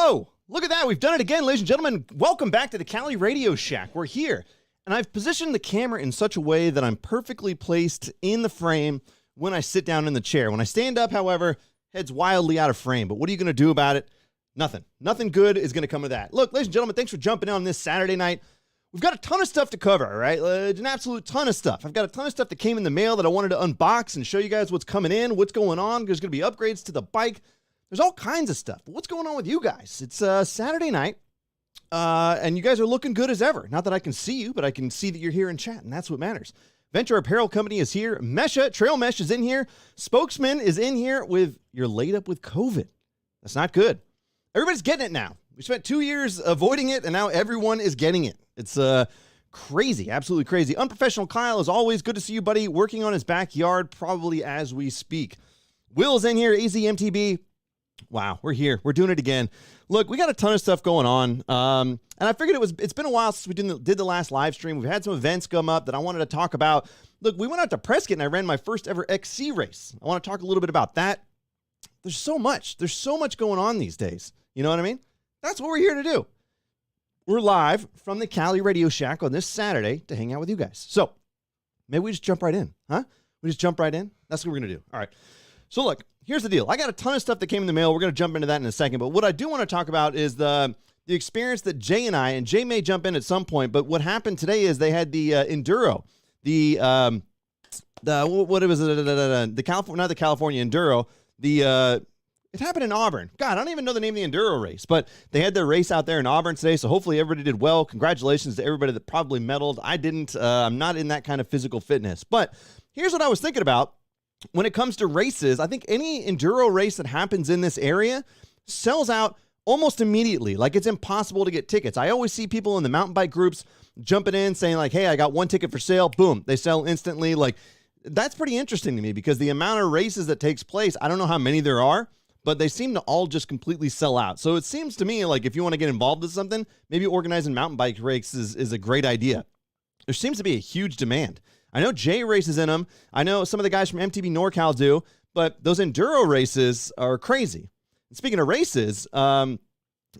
Whoa, look at that. We've done it again, ladies and gentlemen. Welcome back to the CaliRADIO Shack. We're here, and I've positioned the camera in such a way that I'm perfectly placed in the frame when I sit down in the chair. When I stand up, however, head's wildly out of frame. But what are you going to do about it? Nothing. Nothing good is going to come of that. Look, ladies and gentlemen, thanks for jumping in on this Saturday night. We've got a ton of stuff to cover, all right? An absolute ton of stuff. I've got a ton of stuff that came in the mail that I wanted to unbox and show you guys what's coming in, what's going on. There's going to be upgrades to the bike. There's all kinds of stuff. But what's going on with you guys? It's Saturday night, and you guys are looking good as ever. Not that I can see you, but I can see that you're here in chat, and that's what matters. Venture Apparel Company is here. Mesha, Trail Mesh is in here. Spokesman is in here with you're laid up with COVID. That's not good. Everybody's getting it now. We spent 2 years avoiding it, and now everyone is getting it. It's crazy, absolutely crazy. Unprofessional Kyle, as always, good to see you, buddy, working on his backyard probably as we speak. Will's in here, AZMTB. Wow, we're here. We're doing it again. Look, we got a ton of stuff going on, and I figured it's been a while since we did the last live stream. We've had some events come up that I wanted to talk about. Look, we went out to Prescott, and I ran my first ever XC race. I want to talk a little bit about that. There's so much. There's so much going on these days. You know what I mean? That's what we're here to do. We're live from the CaliRADIO Shack on this Saturday to hang out with you guys. So maybe we just jump right in, huh? We just jump right in? That's what we're going to do. All right. So look, here's the deal. I got a ton of stuff that came in the mail. We're going to jump into that in a second. But what I do want to talk about is the experience that Jay and Jay may jump in at some point, but what happened today is they had the Enduro, the California, not the California Enduro, it happened in Auburn. God, I don't even know the name of the Enduro race, but they had their race out there in Auburn today, so hopefully everybody did well. Congratulations to everybody that probably medaled. I didn't. I'm not in that kind of physical fitness. But here's what I was thinking about. When it comes to races, I think any Enduro race that happens in this area sells out almost immediately. Like, it's impossible to get tickets. I always see people in the mountain bike groups jumping in saying, like, hey, I got one ticket for sale. Boom, they sell instantly. Like, that's pretty interesting to me because the amount of races that takes place, I don't know how many there are, but they seem to all just completely sell out. So it seems to me like if you want to get involved in something, maybe organizing mountain bike races is a great idea. There seems to be a huge demand. I know Jay races in them. I know some of the guys from MTB NorCal do, but those Enduro races are crazy. And speaking of races, the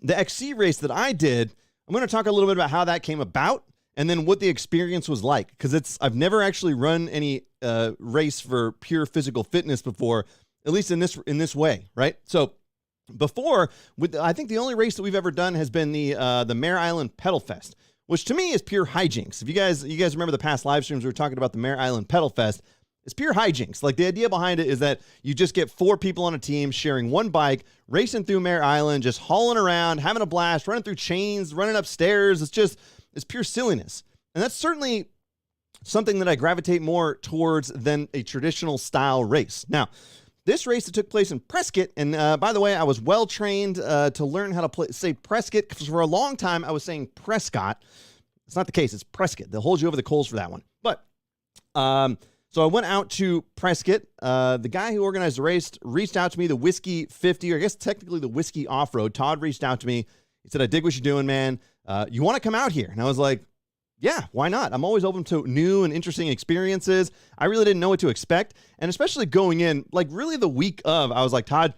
XC race that I did, I'm going to talk a little bit about how that came about and then what the experience was like. Because I've never actually run any race for pure physical fitness before, at least in this way, right? So before, I think the only race that we've ever done has been the Mare Island Pedal Fest, which to me is pure hijinks. If you guys remember the past live streams, we were talking about the Mare Island Pedal Fest. It's pure hijinks. Like, the idea behind it is that you just get 4 people on a team sharing one bike, racing through Mare Island, just hauling around, having a blast, running through chains, running upstairs. It's pure silliness. And that's certainly something that I gravitate more towards than a traditional style race. Now, this race that took place in Prescott, and by the way, I was well-trained to learn how to say Prescott, because for a long time I was saying Prescott. It's not the case. It's Prescott. They'll hold you over the coals for that one. But so I went out to Prescott. The guy who organized the race reached out to me, the Whiskey 50, or I guess technically the Whiskey Off-Road. Todd reached out to me. He said, I dig what you're doing, man. You want to come out here? And I was like, yeah, why not? I'm always open to new and interesting experiences. I really didn't know what to expect. And especially going in, like, really the week of, I was like, Todd,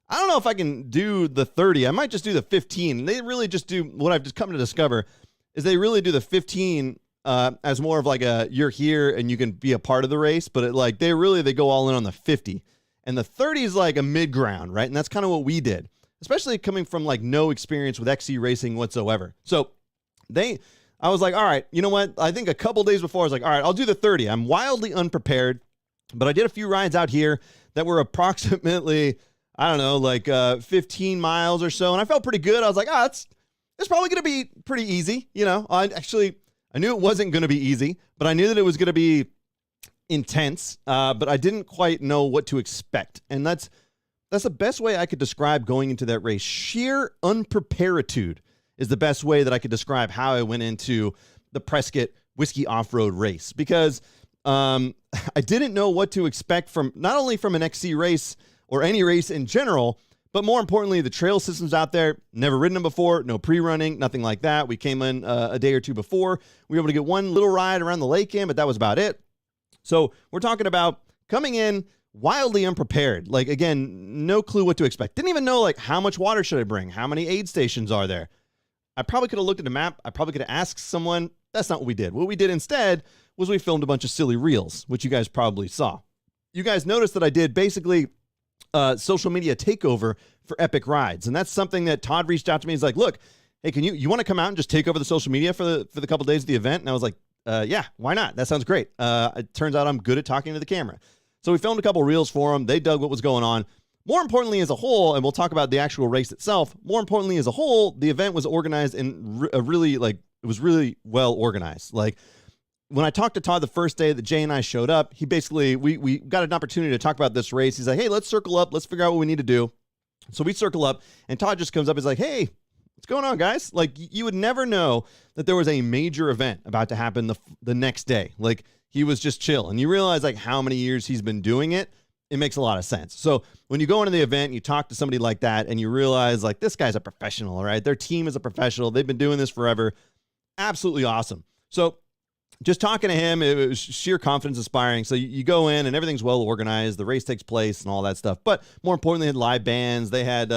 I don't know if I can do the 30. I might just do the 15. And they really just do, what I've just come to discover is they really do the 15 as more of like you're here and you can be a part of the race. But they go all in on the 50. And the 30 is like a mid-ground, right? And that's kind of what we did, especially coming from like no experience with XC racing whatsoever. So I was like, all right, you know what? I think a couple days before, I was like, all right, I'll do the 30. I'm wildly unprepared, but I did a few rides out here that were approximately, I don't know, like 15 miles or so, and I felt pretty good. I was like, it's probably going to be pretty easy. You know, I knew it wasn't going to be easy, but I knew that it was going to be intense, but I didn't quite know what to expect, and that's the best way I could describe going into that race. Sheer unpreparitude is the best way that I could describe how I went into the Prescott Whiskey Off-Road race, because I didn't know what to expect from not only from an XC race or any race in general, but more importantly, the trail systems out there. Never ridden them before, no pre-running, nothing like that. We came in a day or two before. We were able to get one little ride around the lake in, but that was about it. So we're talking about coming in wildly unprepared. Like, again, no clue what to expect. Didn't even know, like, how much water should I bring? How many aid stations are there? I probably could have looked at a map. I probably could have asked someone. That's not what we did. What we did instead was we filmed a bunch of silly reels, which you guys probably saw. You guys noticed that I did basically social media takeover for Epic Rides. And that's something that Todd reached out to me. He's like, look, hey, you want to come out and just take over the social media for the couple days of the event? And I was like, yeah, why not? That sounds great. It turns out I'm good at talking to the camera. So we filmed a couple reels for them. They dug what was going on. More importantly, as a whole, and we'll talk about the actual race itself, more importantly, as a whole, the event was organized in it was really well organized. Like, when I talked to Todd the first day that Jay and I showed up, he basically, we got an opportunity to talk about this race. He's like, hey, let's circle up. Let's figure out what we need to do. So we circle up, and Todd just comes up. He's like, hey, what's going on, guys? Like, you would never know that there was a major event about to happen the next day. Like, he was just chill. And you realize, like, how many years he's been doing it. It makes a lot of sense. So when you go into the event, you talk to somebody like that, and you realize, like, this guy's a professional, right? Their team is a professional. They've been doing this forever. Absolutely awesome. So just talking to him, it was sheer confidence inspiring. So you go in and everything's well organized. The race takes place and all that stuff. But more importantly, they had live bands. They had,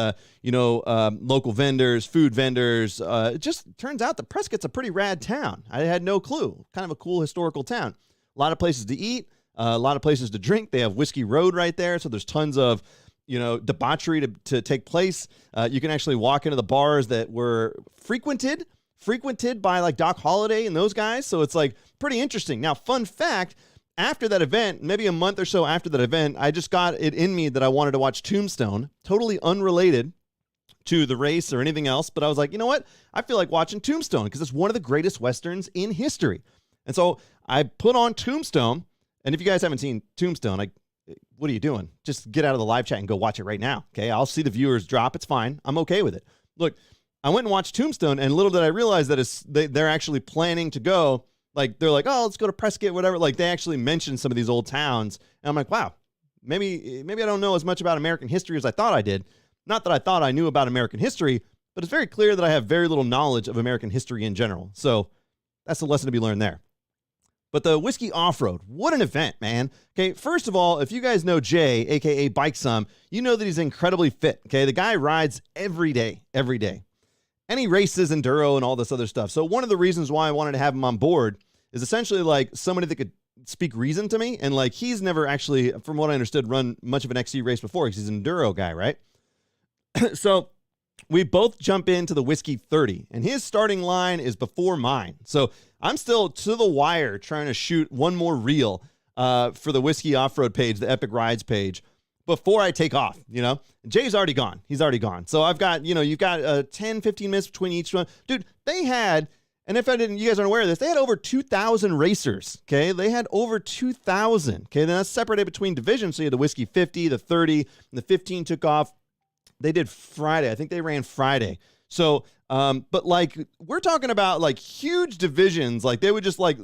local vendors, food vendors. It just turns out that Prescott's a pretty rad town. I had no clue. Kind of a cool historical town. A lot of places to eat, a lot of places to drink. They have Whiskey Road right there. So there's tons of, debauchery to take place. You can actually walk into the bars that were frequented by like Doc Holliday and those guys. So it's like pretty interesting. Now, fun fact, after that event, maybe a month or so after that event, I just got it in me that I wanted to watch Tombstone, totally unrelated to the race or anything else. But I was like, you know what? I feel like watching Tombstone because it's one of the greatest Westerns in history. And so I put on Tombstone. And if you guys haven't seen Tombstone, what are you doing? Just get out of the live chat and go watch it right now. Okay. I'll see the viewers drop. It's fine. I'm okay with it. Look, I went and watched Tombstone, and little did I realize that they're actually planning to go. Like, they're like, oh, let's go to Prescott, whatever. Like, they actually mentioned some of these old towns. And I'm like, wow, maybe I don't know as much about American history as I thought I did. Not that I thought I knew about American history, but it's very clear that I have very little knowledge of American history in general. So that's a lesson to be learned there. But the Whiskey Off-Road, what an event, man. Okay, first of all, if you guys know Jay, a.k.a. Bike Some, you know that he's incredibly fit. Okay, the guy rides every day. And he races enduro and all this other stuff. So one of the reasons why I wanted to have him on board is essentially like somebody that could speak reason to me. And like, he's never actually, from what I understood, run much of an XC race before because he's an enduro guy, right? So we both jump into the Whiskey 30, and his starting line is before mine. So I'm still to the wire trying to shoot one more reel for the Whiskey Off-Road page, the Epic Rides page, before I take off, Jay's already gone. He's already gone. So I've got, you've got 10, 15 minutes between each one. Dude, they had, and if you guys aren't aware of this, they had over 2,000 racers, okay? They had over 2,000, okay? Then that's separated between divisions. So you had the Whiskey 50, the 30, and the 15 took off. They did Friday. I think they ran Friday. So, but like, we're talking about like huge divisions. Like they would just like,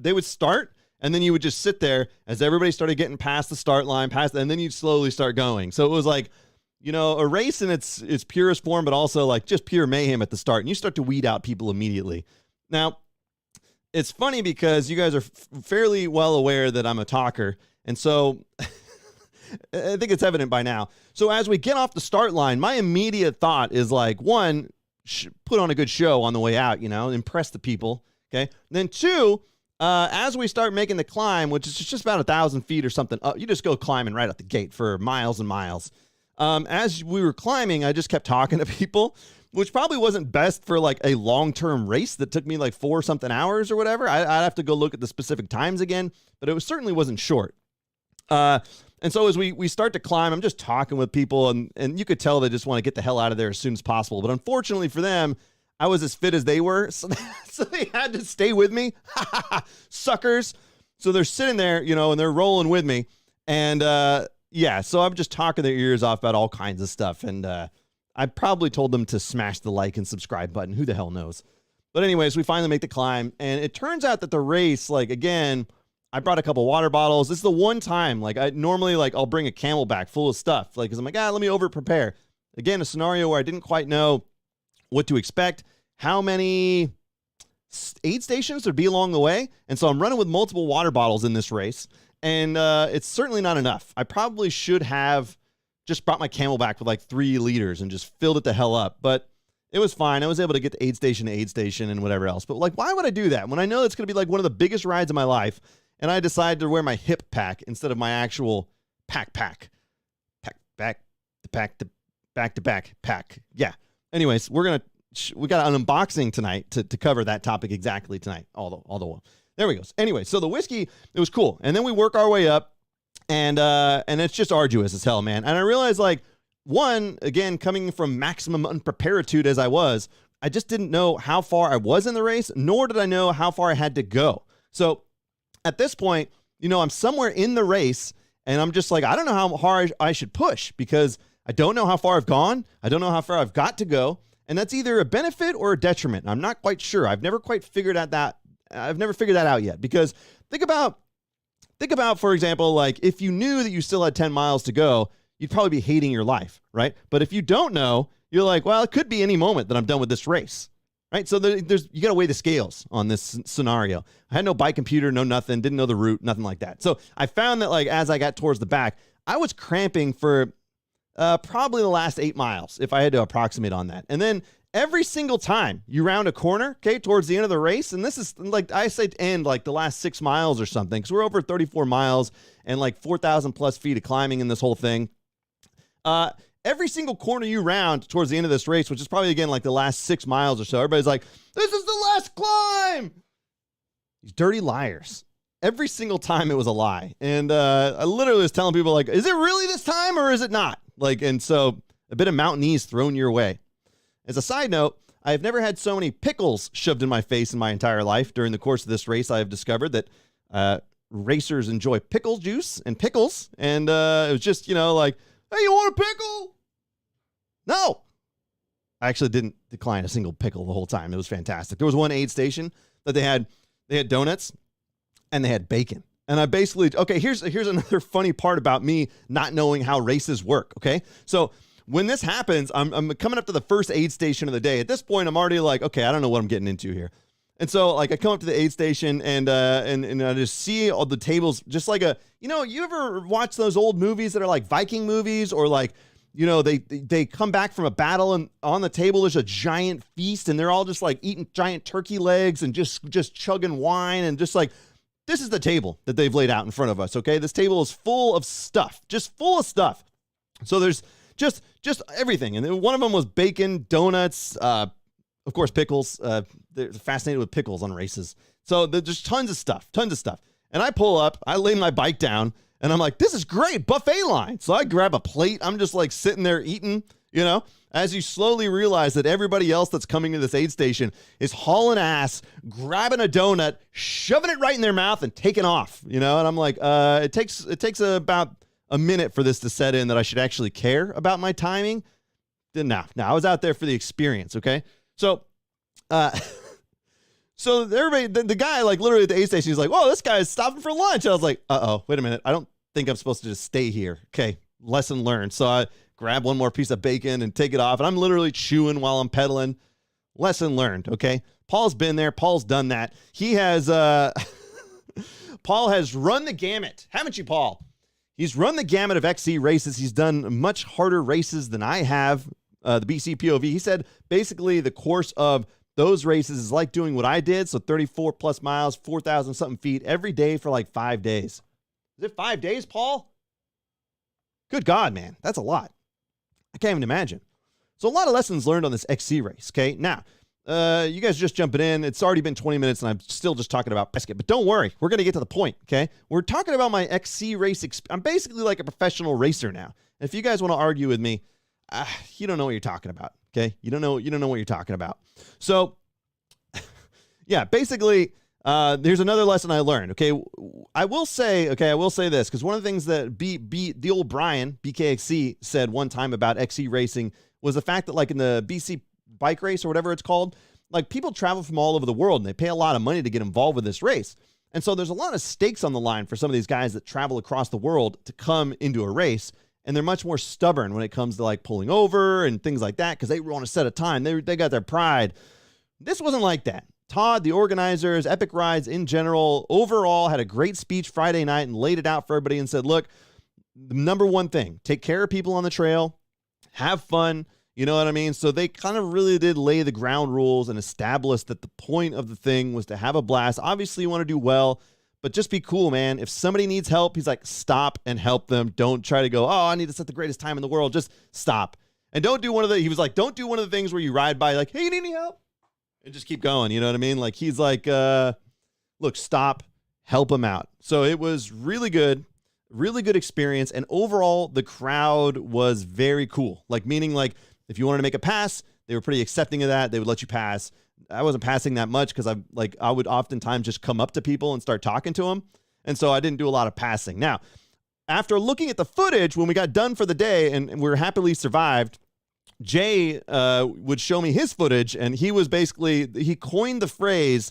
they would start, and then you would just sit there as everybody started getting past the start line, and then you'd slowly start going. So it was like, a race in its purest form, but also like just pure mayhem at the start. And you start to weed out people immediately. Now, it's funny because you guys are fairly well aware that I'm a talker. And so I think it's evident by now. So as we get off the start line, my immediate thought is like, one, put on a good show on the way out, impress the people. Okay. And then two, as we start making the climb, which is just about 1,000 feet or something up, you just go climbing right out the gate for miles and miles. As we were climbing, I just kept talking to people, which probably wasn't best for like a long-term race that took me like 4 something hours or whatever. I'd have to go look at the specific times again, but it certainly wasn't short. And so as we start to climb, I'm just talking with people, and you could tell they just want to get the hell out of there as soon as possible. But unfortunately for them, I was as fit as they were, so they had to stay with me. Suckers. So they're sitting there, and they're rolling with me. And so I'm just talking their ears off about all kinds of stuff. And I probably told them to smash the like and subscribe button. Who the hell knows? But anyways, we finally make the climb. And it turns out that the race, like, again, I brought a couple water bottles. This is the one time, like, I normally, like, I'll bring a Camelback full of stuff. Like, because I'm like, let me over-prepare. Again, a scenario where I didn't quite know what to expect, how many aid stations there'd be along the way. And so I'm running with multiple water bottles in this race. and it's certainly not enough. I probably should have just brought my Camelback with like 3 liters and just filled it the hell up, but it was fine. I was able to get to aid station and whatever else. But like, why would I do that when I know it's going to be like one of the biggest rides of my life, and I decided to wear my hip pack instead of my actual back to back. Yeah. Anyways, we got an unboxing tonight to cover that topic exactly tonight. Although there we go. Anyway, so the whiskey, it was cool. And then we work our way up, and it's just arduous as hell, man. And I realized, like, one, again, coming from maximum unprepareditude as I was, I just didn't know how far I was in the race, nor did I know how far I had to go. So at this point, I'm somewhere in the race, and I'm just like, I don't know how hard I should push, because I don't know how far I've gone. I don't know how far I've got to go. And that's either a benefit or a detriment. I'm not quite sure. I've never figured that out yet, because think about, for example, like if you knew that you still had 10 miles to go, you'd probably be hating your life, right? But if you don't know, you're like, well, it could be any moment that I'm done with this race, right? So you got to weigh the scales on this scenario. I had no bike computer, no nothing, didn't know the route, nothing like that. So I found that, like, as I got towards the back, I was cramping for probably the last 8 miles, if I had to approximate on that. And then every single time you round a corner, okay, towards the end of the race, and this is like, I say to end like the last 6 miles or something, because we're over 34 miles and like 4,000 plus feet of climbing in this whole thing. Every single corner you round towards the end of this race, which is probably, again, like the last 6 miles or so, everybody's like, this is the last climb. These dirty liars. Every single time it was a lie. And I literally was telling people, like, is it really this time or is it not? Like, and so a bit of Mountainese thrown your way. As a side note, I have never had so many pickles shoved in my face in my entire life. During the course of this race, I have discovered that racers enjoy pickle juice and pickles. And it was just, like, hey, you want a pickle? No. I actually didn't decline a single pickle the whole time. It was fantastic. There was one aid station that they had donuts and they had bacon. And I basically, okay, here's another funny part about me not knowing how races work, okay? So when this happens, I'm coming up to the first aid station of the day. At this point, I'm already like, okay, I don't know what I'm getting into here. And so, like, I come up to the aid station and I just see all the tables, just like you ever watch those old movies that are like Viking movies, or like, they come back from a battle and on the table there's a giant feast and they're all just like eating giant turkey legs and just chugging wine, and just like, this is the table that they've laid out in front of us, okay? This table is full of stuff, just full of stuff. So there's just everything. And then one of them was bacon, donuts, of course, pickles. They're fascinated with pickles on races. So there's just tons of stuff. And I pull up, I lay my bike down, and I'm like, this is great, buffet line. So I grab a plate. I'm just like sitting there eating, as you slowly realize that everybody else that's coming to this aid station is hauling ass, grabbing a donut, shoving it right in their mouth and taking off, and I'm like, it takes about a minute for this to set in that I should actually care about my timing. No, I was out there for the experience. Okay. So, so everybody, the guy, like, literally at the aid station, he's like, whoa, this guy is stopping for lunch. I was like, wait a minute. I don't think I'm supposed to just stay here. Okay. Lesson learned. So I grab one more piece of bacon and take it off, and I'm literally chewing while I'm pedaling. Lesson learned. Okay. Paul's been there. Paul's done that. He has, Paul has run the gamut. Haven't you, Paul? He's run the gamut of XC races. He's done much harder races than I have. The BC POV. He said basically the course of those races is like doing what I did. So 34 plus miles, 4,000 something feet every day for like 5 days. Is it 5 days, Paul? Good God, man. That's a lot. I can't even imagine. So a lot of lessons learned on this XC race. Okay. Now, you guys are just jumping in. It's already been 20 minutes and I'm still just talking about Prescott, but don't worry. We're going to get to the point. Okay. We're talking about my XC race. I'm basically like a professional racer now. And if you guys want to argue with me, you don't know what you're talking about. Okay. You don't know what you're talking about. So yeah, basically, there's another lesson I learned. Okay. I will say this, because one of the things that the old Brian, BKXC, said one time about XC racing was the fact that, like, in the BC bike race or whatever it's called, like, people travel from all over the world and they pay a lot of money to get involved with this race. And so there's a lot of stakes on the line for some of these guys that travel across the world to come into a race. And they're much more stubborn when it comes to, like, pulling over and things like that, because they want to set a time. They got their pride. This wasn't like that. Todd, the organizers, Epic Rides in general, overall had a great speech Friday night and laid it out for everybody and said, look, the number one thing, take care of people on the trail, have fun, you know what I mean? So they kind of really did lay the ground rules and establish that the point of the thing was to have a blast. Obviously, you want to do well, but just be cool, man. If somebody needs help, he's like, stop and help them. Don't try to go, oh, I need to set the greatest time in the world. Just stop. And don't do he was like, don't do one of the things where you ride by like, hey, you need any help? And just keep going, you know what I mean? Like, he's like, look, stop, help him out. So it was really good experience. And overall, the crowd was very cool. Like, meaning like, if you wanted to make a pass, they were pretty accepting of that. They would let you pass. I wasn't passing that much because I would oftentimes just come up to people and start talking to them. And so I didn't do a lot of passing. Now, after looking at the footage, when we got done for the day and we were happily survived, Jay would show me his footage, and he coined the phrase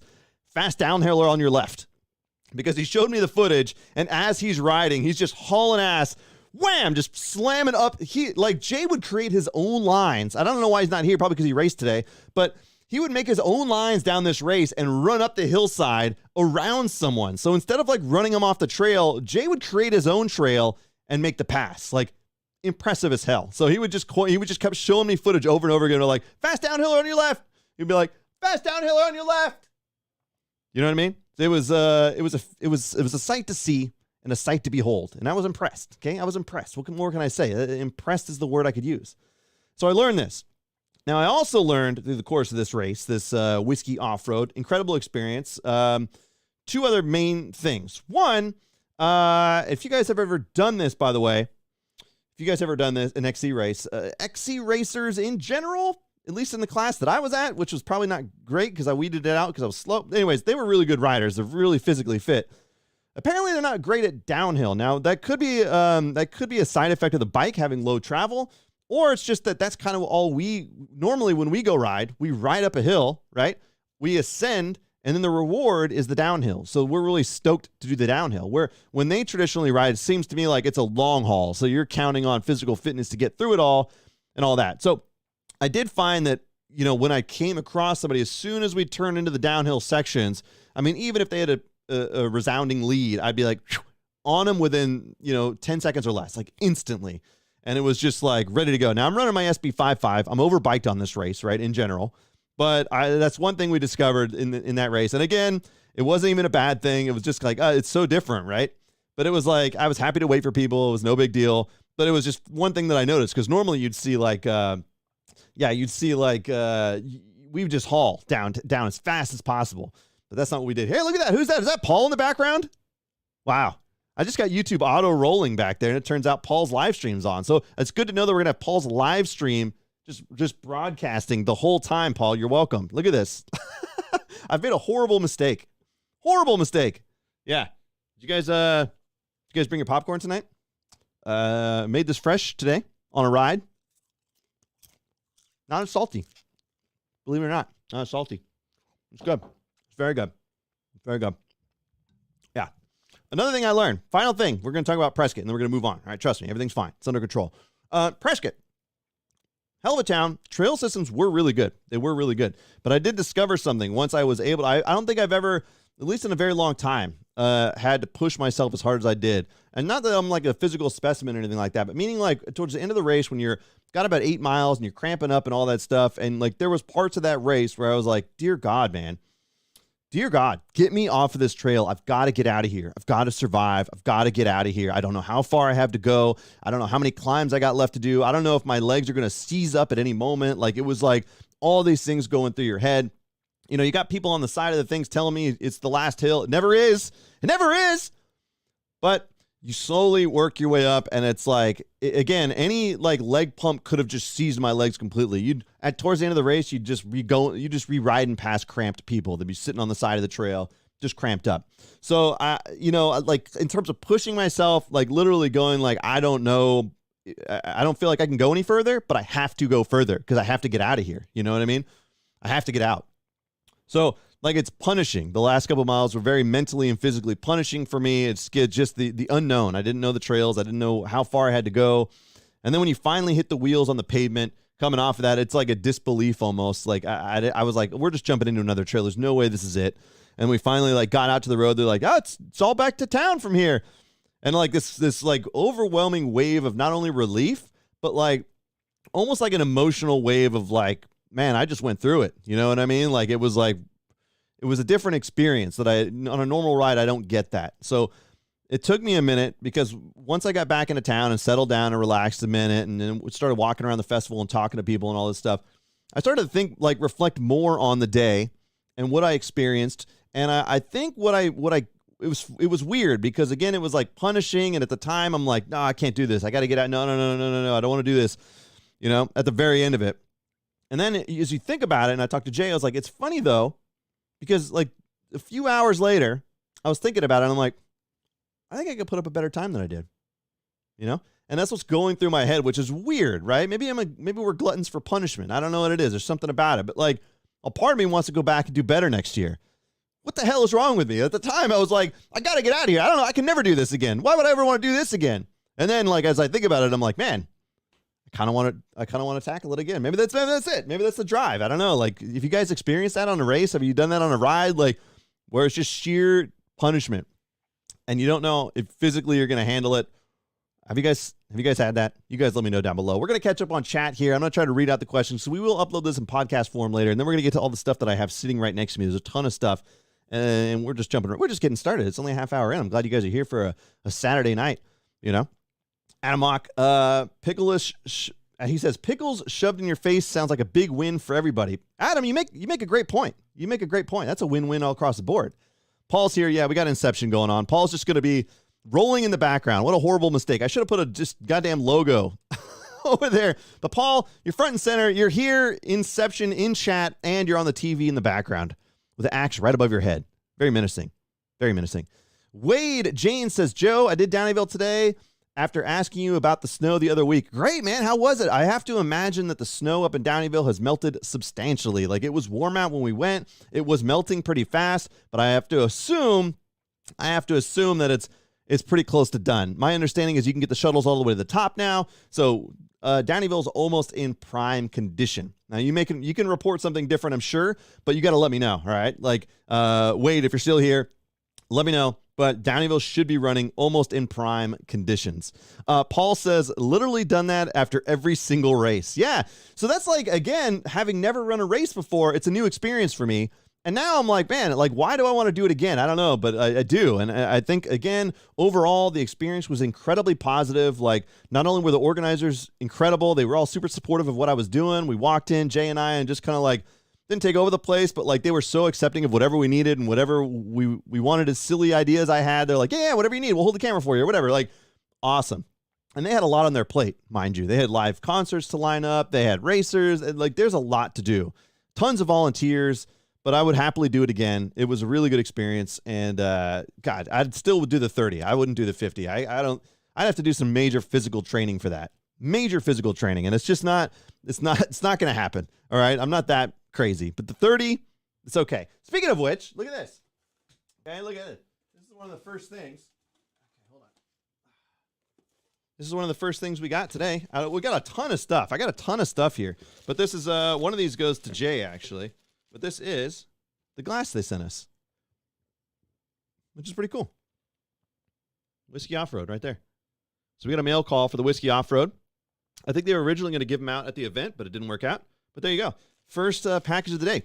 fast downhiller on your left, because he showed me the footage, and as he's riding, he's just hauling ass, wham, just slamming up. Jay would create his own lines. I don't know why he's not here, probably because he raced today, but he would make his own lines down this race and run up the hillside around someone. So instead of like running him off the trail, Jay would create his own trail and make the pass. Like, impressive as hell. So he would just kept showing me footage over and over again, like fast downhill on your left. He'd be like fast downhill on your left. You know what I mean? It was a sight to see and a sight to behold, and I was impressed. Okay, I was impressed. What more can I say? Impressed is the word I could use. So I learned this. Now I also learned through the course of this race, this whiskey off-road, incredible experience. Two other main things. One, if you guys have ever done this, by the way. If you guys ever done this, an XC race, XC racers in general, at least in the class that I was at, which was probably not great because I weeded it out because I was slow. Anyways, they were really good riders. They're really physically fit. Apparently, they're not great at downhill. Now, that could be a side effect of the bike having low travel, or it's just that's kind of all normally when we go ride, we ride up a hill, right? We ascend, and then the reward is the downhill. So we're really stoked to do the downhill. Where when they traditionally ride, it seems to me like it's a long haul. So you're counting on physical fitness to get through it all and all that. So I did find that, you know, when I came across somebody, as soon as we turned into the downhill sections, I mean, even if they had a resounding lead, I'd be like on them within, 10 seconds or less, like instantly. And it was just like ready to go. Now I'm running my SB55. I'm overbiked on this race, right, in general. But that's one thing we discovered in that race. And again, it wasn't even a bad thing. It was just like, it's so different, right? But it was like, I was happy to wait for people. It was no big deal. But it was just one thing that I noticed, because normally you'd see like, we would just haul down as fast as possible. But that's not what we did. Hey, look at that. Who's that? Is that Paul in the background? Wow. I just got YouTube auto rolling back there, and it turns out Paul's live stream's on. So it's good to know that we're going to have Paul's live stream just broadcasting the whole time, Paul. You're welcome. Look at this. I've made a horrible mistake. Horrible mistake. Yeah. Did you guys bring your popcorn tonight? Made this fresh today on a ride. Not as salty. Believe it or not. Not as salty. It's good. It's very good. It's very good. Yeah. Another thing I learned. Final thing. We're going to talk about Prescott, and then we're going to move on. All right. Trust me. Everything's fine. It's under control. Prescott. Hell of a town. Trail systems were really good. They were really good. But I did discover something once I was able to, I don't think I've ever, at least in a very long time, had to push myself as hard as I did. And not that I'm like a physical specimen or anything like that, but meaning like towards the end of the race when you're got about 8 miles and you're cramping up and all that stuff. And like there was parts of that race where I was like, dear God, man. Dear God, get me off of this trail. I've got to get out of here. I've got to survive. I've got to get out of here. I don't know how far I have to go. I don't know how many climbs I got left to do. I don't know if my legs are going to seize up at any moment. Like it was like all these things going through your head. You know, you got people on the side of the things telling me it's the last hill. It never is. It never is. But you slowly work your way up, and it's like, again, any like leg pump could have just seized my legs completely. Towards the end of the race, you just re-riding past cramped people. They'd be sitting on the side of the trail, just cramped up. So like in terms of pushing myself, like literally going like, I don't know, I don't feel like I can go any further, but I have to go further because I have to get out of here. You know what I mean? I have to get out. So like it's punishing. The last couple of miles were very mentally and physically punishing for me. It's just the unknown. I didn't know the trails. I didn't know how far I had to go. And then when you finally hit the wheels on the pavement, coming off of that, it's like a disbelief almost. Like I was like, we're just jumping into another trail. There's no way this is it. And we finally like got out to the road. They're like, oh, it's all back to town from here. And like this like overwhelming wave of not only relief, but like almost like an emotional wave of like, man, I just went through it. You know what I mean? Like it was a different experience that on a normal ride, I don't get that. So it took me a minute because once I got back into town and settled down and relaxed a minute and then started walking around the festival and talking to people and all this stuff, I started to think, like, reflect more on the day and what I experienced. And I think it was weird because, again, it was like punishing. And at the time, I'm like, no, I can't do this. I got to get out. No. I don't want to do this, you know, at the very end of it. And then as you think about it, and I talked to Jay, I was like, it's funny, though, because like a few hours later, I was thinking about it. And I'm like, I think I could put up a better time than I did, you know? And that's what's going through my head, which is weird, right? Maybe we're gluttons for punishment. I don't know what it is. There's something about it. But like a part of me wants to go back and do better next year. What the hell is wrong with me? At the time, I was like, I got to get out of here. I don't know. I can never do this again. Why would I ever want to do this again? And then, like, as I think about it, I'm like, man, I kind of want to tackle it again. Maybe that's it. Maybe that's the drive. I don't know. Like, if you guys experienced that on a race, have you done that on a ride? Like, where it's just sheer punishment and you don't know if physically you're going to handle it. Have you guys had that? You guys let me know down below. We're going to catch up on chat here. I'm going to try to read out the questions. So we will upload this in podcast form later. And then we're going to get to all the stuff that I have sitting right next to me. There's a ton of stuff. And we're just getting started. It's only a half hour in. I'm glad you guys are here for a Saturday night, you know. Adamok, he says, pickles shoved in your face sounds like a big win for everybody. Adam, you make a great point. You make a great point. That's a win-win all across the board. Paul's here. Yeah, we got Inception going on. Paul's just going to be rolling in the background. What a horrible mistake. I should have put a just goddamn logo over there. But Paul, you're front and center. You're here, Inception, in chat, and you're on the TV in the background with the axe right above your head. Very menacing. Very menacing. Wade Jane says, Joe, I did Downieville today after asking you about the snow the other week. Great, man. How was it? I have to imagine that the snow up in Downieville has melted substantially. Like, it was warm out when we went. It was melting pretty fast, but I have to assume that it's pretty close to done. My understanding is you can get the shuttles all the way to the top now. So Downieville's almost in prime condition. Now you can report something different, I'm sure, but you got to let me know. All right. Like, Wade, if you're still here, let me know. But Downieville should be running almost in prime conditions. Paul says, literally done that after every single race. Yeah. So that's like, again, having never run a race before, it's a new experience for me. And now I'm like, man, like, why do I want to do it again? I don't know, but I do. And I think, again, overall, the experience was incredibly positive. Like, not only were the organizers incredible, they were all super supportive of what I was doing. We walked in, Jay and I, and just kind of like, didn't take over the place, but like, they were so accepting of whatever we needed and whatever we wanted as silly ideas I had. They're like, yeah, whatever you need, we'll hold the camera for you or whatever. Like, awesome. And they had a lot on their plate, mind you. They had live concerts to line up. They had racers. And like, there's a lot to do. Tons of volunteers. But I would happily do it again. It was a really good experience, and God, I'd still do the 30. I wouldn't do the 50. I'd have to do some major physical training for that. Major physical training, and it's just not. It's not going to happen. All right, I'm not that crazy. But the 30, it's okay. Speaking of which, look at this. Okay, look at it. This is one of the first things. Okay, hold on. This is one of the first things we got today. We got a ton of stuff. I got a ton of stuff here, but this is one of these goes to Jay actually. But this is the glass they sent us, which is pretty cool. Whiskey Off-Road right there. So we got a mail call for the Whiskey Off-Road. I think they were originally going to give them out at the event, but it didn't work out. But there you go. First package of the day.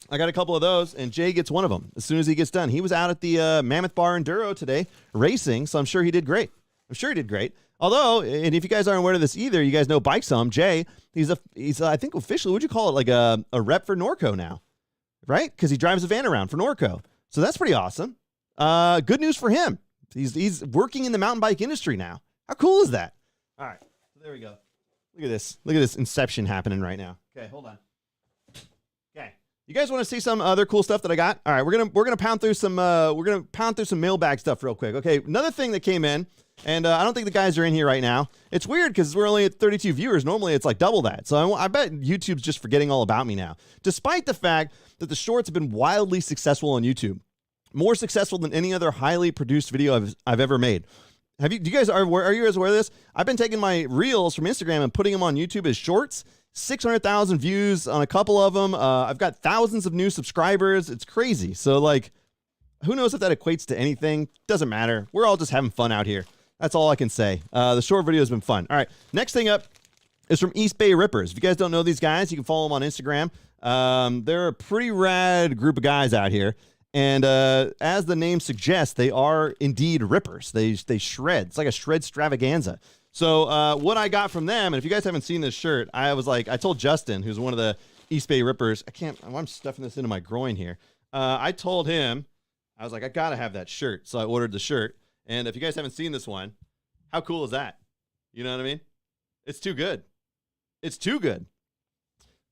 I got a couple of those, and Jay gets one of them as soon as he gets done. He was out at the Mammoth Bar Enduro today racing, so I'm sure he did great. Although, and if you guys aren't aware of this either, you guys know Bike Some, Jay, he's I think officially, would you call it like a rep for Norco now, right? Because he drives a van around for Norco. So that's pretty awesome. Good news for him. He's working in the mountain bike industry now. How cool is that? All right, so there we go. Look at this. Look at this inception happening right now. Okay, hold on. Okay, you guys want to see some other cool stuff that I got? All right, we're gonna pound through some mailbag stuff real quick. Okay, another thing that came in. And I don't think the guys are in here right now. It's weird because we're only at 32 viewers. Normally, it's like double that. So I bet YouTube's just forgetting all about me now. Despite the fact that the shorts have been wildly successful on YouTube. More successful than any other highly produced video I've ever made. Are you guys aware of this? I've been taking my reels from Instagram and putting them on YouTube as shorts. 600,000 views on a couple of them. I've got thousands of new subscribers. It's crazy. So like, who knows if that equates to anything? Doesn't matter. We're all just having fun out here. That's all I can say. The short video has been fun. All right, next thing up is from East Bay Rippers. If you guys don't know these guys, you can follow them on Instagram. They're a pretty rad group of guys out here. And as the name suggests, they are indeed rippers. They shred. It's like a shred extravaganza. So what I got from them, and if you guys haven't seen this shirt, I told Justin, who's one of the East Bay Rippers, I'm stuffing this into my groin here. I told him, I was like, I got to have that shirt. So I ordered the shirt. And if you guys haven't seen this one, how cool is that? You know what I mean? It's too good. It's too good.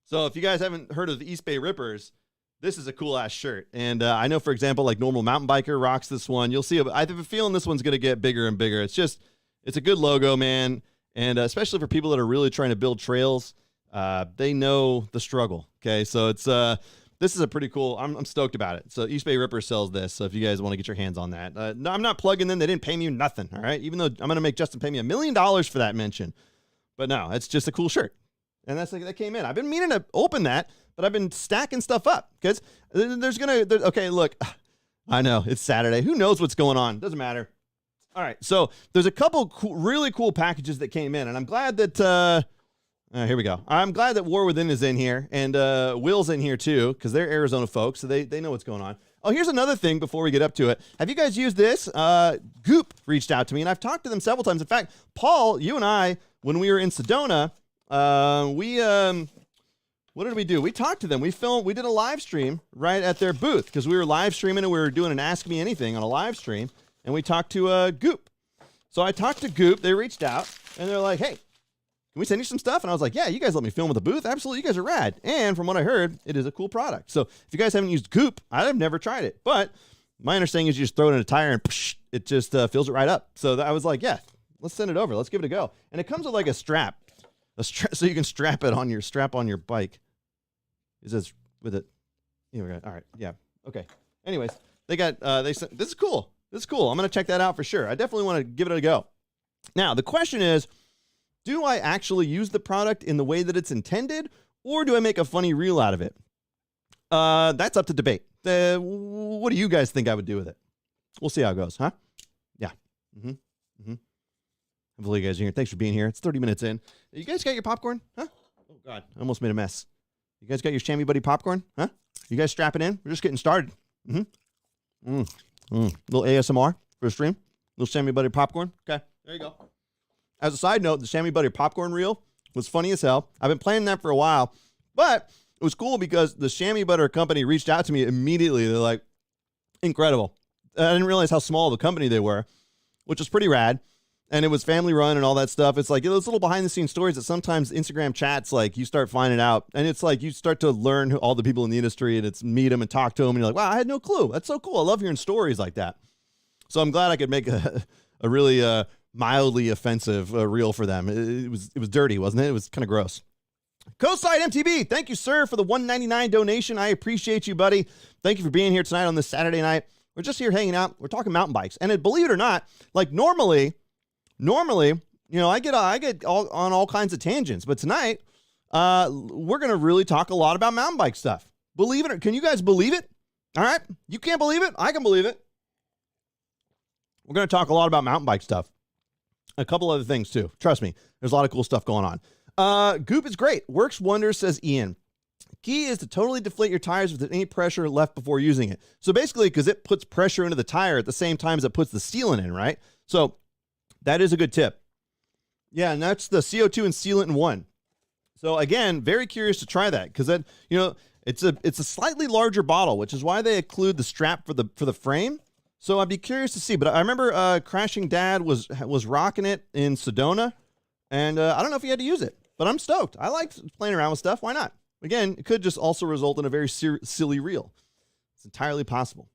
So if you guys haven't heard of the East Bay Rippers, this is a cool ass shirt. And I know, for example, like Normal Mountain Biker rocks this one. You'll see, I have a feeling this one's going to get bigger and bigger. It's a good logo, man. And especially for people that are really trying to build trails, they know the struggle. Okay. So this is a pretty cool, I'm stoked about it. So East Bay Ripper sells this. So if you guys want to get your hands on that, no, I'm not plugging them. They didn't pay me nothing. All right. Even though I'm going to make Justin pay me $1 million for that mention, but no, it's just a cool shirt. And that's like, that came in. I've been meaning to open that, but I've been stacking stuff up because okay, look, I know it's Saturday. Who knows what's going on? Doesn't matter. All right. So there's a couple really cool packages that came in, and I'm glad that, here we go. I'm glad that War Within is in here, and Will's in here too, because they're Arizona folks, so they know what's going on. Oh, here's another thing before we get up to it. Have you guys used this? Goop reached out to me, and I've talked to them several times. In fact, Paul, you and I, when we were in Sedona, what did we do? We talked to them. We did a live stream right at their booth, because we were live streaming, and we were doing an Ask Me Anything on a live stream, and we talked to Goop. So I talked to Goop. They reached out, and they're like, hey, can we send you some stuff? And I was like, yeah, you guys let me film at the booth. Absolutely. You guys are rad. And from what I heard, it is a cool product. So if you guys haven't used Goop, I've never tried it. But my understanding is you just throw it in a tire and psh, it just fills it right up. So I was like, yeah, let's send it over. Let's give it a go. And it comes with like a strap so you can strap on your bike. It says with it. Here we go. All right. Yeah. Okay. Anyways, this is cool. This is cool. I'm going to check that out for sure. I definitely want to give it a go. Now, the question is, do I actually use the product in the way that it's intended, or do I make a funny reel out of it? That's up to debate. What do you guys think I would do with it? We'll see how it goes, huh? Yeah. Hopefully you guys are here. Thanks for being here. It's 30 minutes in. You guys got your popcorn? Huh? Oh, God. I almost made a mess. You guys got your Chamois Buddy popcorn? Huh? You guys strapping in? We're just getting started. Little ASMR for a stream. Little Chamois Buddy popcorn. Okay. There you go. As a side note, the Chamois Buddy popcorn reel was funny as hell. I've been playing that for a while, but it was cool because the chamois butter company reached out to me immediately. They're like, incredible. I didn't realize how small of a company they were, which was pretty rad. And it was family run and all that stuff. It's like those little behind the scenes stories that sometimes Instagram chats, like you start finding out, and it's like you start to learn who all the people in the industry, and it's meet them and talk to them. And you're like, wow, I had no clue. That's so cool. I love hearing stories like that. So I'm glad I could make a really, mildly offensive reel for them. It was dirty, wasn't it? It was kind of gross. Coastside MTB, thank you, sir, for the $1.99 donation. I appreciate you, buddy. Thank you for being here tonight on this Saturday night. We're just here hanging out. We're talking mountain bikes, and believe it or not, like normally, you know, I get on all kinds of tangents, but tonight, we're gonna really talk a lot about mountain bike stuff. Believe it or can you guys believe it? All right, you can't believe it. I can believe it. We're gonna talk a lot about mountain bike stuff. A couple other things too. Trust me, there's a lot of cool stuff going on. Goop is great. Works wonders, says Ian. Key is to totally deflate your tires without any pressure left before using it. So basically, because it puts pressure into the tire at the same time as it puts the sealant in, right? So that is a good tip. Yeah, and that's the CO2 and sealant in one. So again, very curious to try that because that, you know, it's a slightly larger bottle, which is why they include the strap for the frame. So I'd be curious to see, but I remember Crashing Dad was rocking it in Sedona, and I don't know if he had to use it, but I'm stoked. I like playing around with stuff. Why not? Again, it could just also result in a very silly reel. It's entirely possible.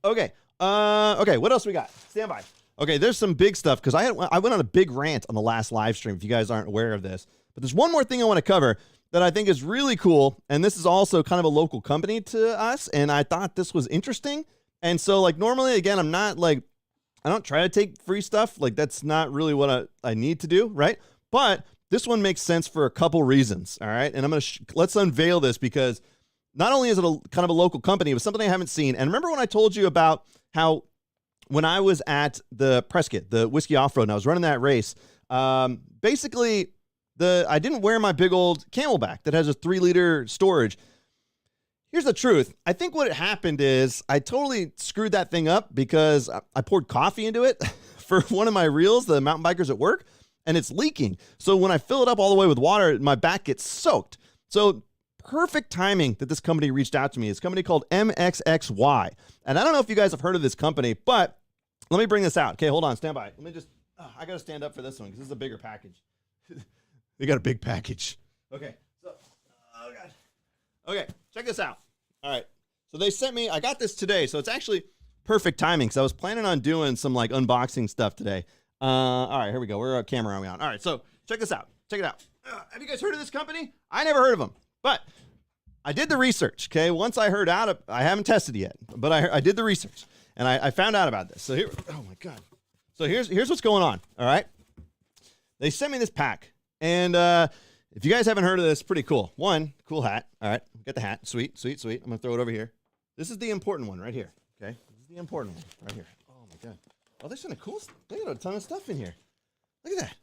Okay. What else we got? Stand by. Okay, there's some big stuff because I went on a big rant on the last live stream. If you guys aren't aware of this, but there's one more thing I want to cover that I think is really cool, and this is also kind of a local company to us, and I thought this was interesting. And so, like, normally, again, I'm not like, I don't try to take free stuff. Like, that's not really what I need to do, right? But this one makes sense for a couple reasons, all right? And I'm going to let's unveil this because not only is it kind of a local company, but something I haven't seen. And remember when I told you about how when I was at the Prescott, the Whiskey Off-Road, and I was running that race, basically I didn't wear my big old Camelback that has a 3-liter storage. Here's the truth. I think what happened is I totally screwed that thing up because I poured coffee into it for one of my reels, the mountain bikers at work, and it's leaking. So when I fill it up all the way with water, my back gets soaked. So perfect timing that this company reached out to me. It's a company called MXXY. And I don't know if you guys have heard of this company, but let me bring this out. Okay, hold on, stand by. Let me just, I got to stand up for this one because this is a bigger package. They got a big package. Okay, so, oh God. Okay, check this out. All right, so they sent me, I got this today, so it's actually perfect timing because I was planning on doing some like unboxing stuff today. All right, here we go. We're camera on. All right, so check this out. Check it out. Have you guys heard of this company? I never heard of them, but I did the research, okay? Once I heard out, I haven't tested it yet, but I did the research, and I found out about this. So here, oh my God. So here's what's going on, all right? They sent me this pack, and if you guys haven't heard of this, pretty cool. One, cool hat, all right? Get the hat, sweet, sweet, sweet. I'm gonna throw it over here. This is the important one right here, okay? This is the important one right here. Oh my God. Oh, there's some cool, they got a ton of stuff in here. Look at that.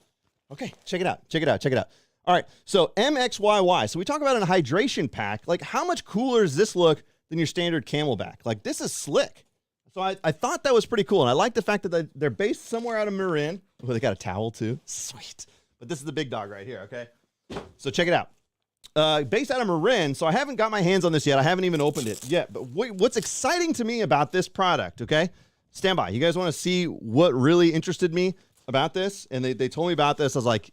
Okay, check it out, check it out, check it out. All right, so MXYY. So we talk about a hydration pack. Like, how much cooler does this look than your standard Camelback? Like, this is slick. So I thought that was pretty cool, and I like the fact that they're based somewhere out of Marin. Oh, they got a towel too. Sweet. But this is the big dog right here, okay? So check it out. Based out of Marin, so I haven't got my hands on this yet. I haven't even opened it yet. But what's exciting to me about this product, okay? Stand by. You guys want to see what really interested me about this? And they told me about this. I was like,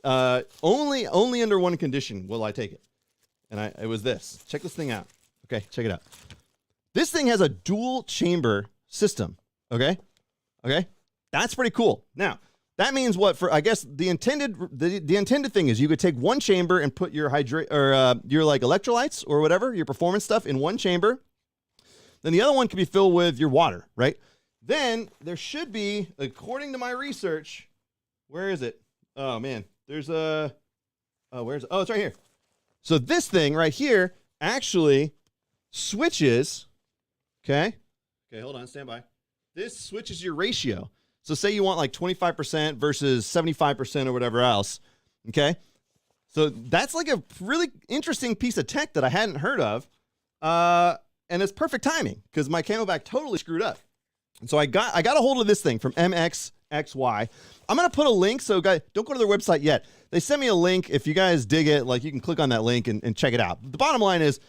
only under one condition will I take it. And it was this. Check this thing out. Okay, check it out. This thing has a dual chamber system. Okay? Okay? That's pretty cool. Now, that means what for, I guess the intended thing is you could take one chamber and put your your like electrolytes or whatever, your performance stuff in one chamber. Then the other one could be filled with your water, right? Then there should be, according to my research, where is it? Oh man, there's a, oh, it's right here. So this thing right here actually switches, okay, hold on, stand by. This switches your ratio. So say you want like 25% versus 75% or whatever else, okay? So that's like a really interesting piece of tech that I hadn't heard of, and it's perfect timing because my Camelback totally screwed up. And so I got a hold of this thing from MXXY. I'm going to put a link, so guys, don't go to their website yet. They sent me a link. If you guys dig it, like you can click on that link and check it out. The bottom line is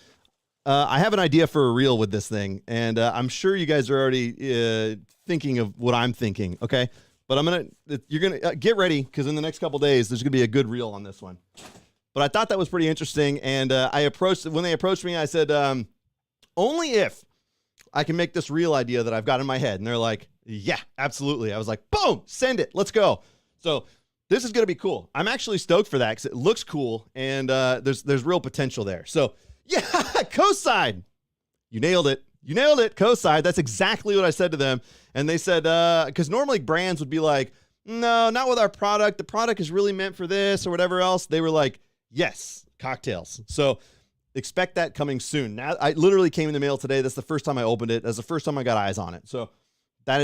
I have an idea for a reel with this thing, and I'm sure you guys are already thinking of what I'm thinking, okay? But you're going to get ready because in the next couple days, there's going to be a good reel on this one. But I thought that was pretty interesting, and when they approached me, I said, only if I can make this reel idea that I've got in my head. And they're like, yeah, absolutely. I was like, boom, send it. Let's go. So this is going to be cool. I'm actually stoked for that because it looks cool, and there's real potential there. So yeah, co-side. You nailed it. You nailed it, co-side. That's exactly what I said to them. And they said, because normally brands would be like, no, not with our product. The product is really meant for this or whatever else. They were like, yes, cocktails. So expect that coming soon. Now, I literally came in the mail today. That's the first time I opened it. That's the first time I got eyes on it. So that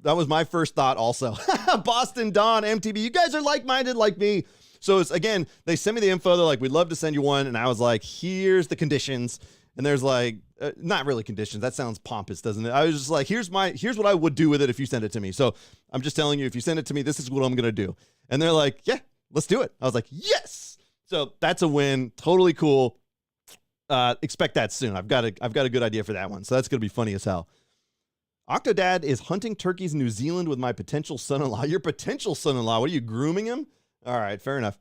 was my first thought also. Boston Dawn, MTB, you guys are like-minded like me. So it's, again, they sent me the info. They're like, we'd love to send you one. And I was like, here's the conditions. And there's like, not really conditions. That sounds pompous, doesn't it? I was just like, here's what I would do with it if you send it to me. So I'm just telling you, if you send it to me, this is what I'm going to do. And they're like, yeah, let's do it. I was like, yes. So that's a win. Totally cool. Expect that soon. I've got a good idea for that one. So that's going to be funny as hell. Octodad is hunting turkeys in New Zealand with my potential son-in-law. Your potential son-in-law. What are you, grooming him? All right, fair enough.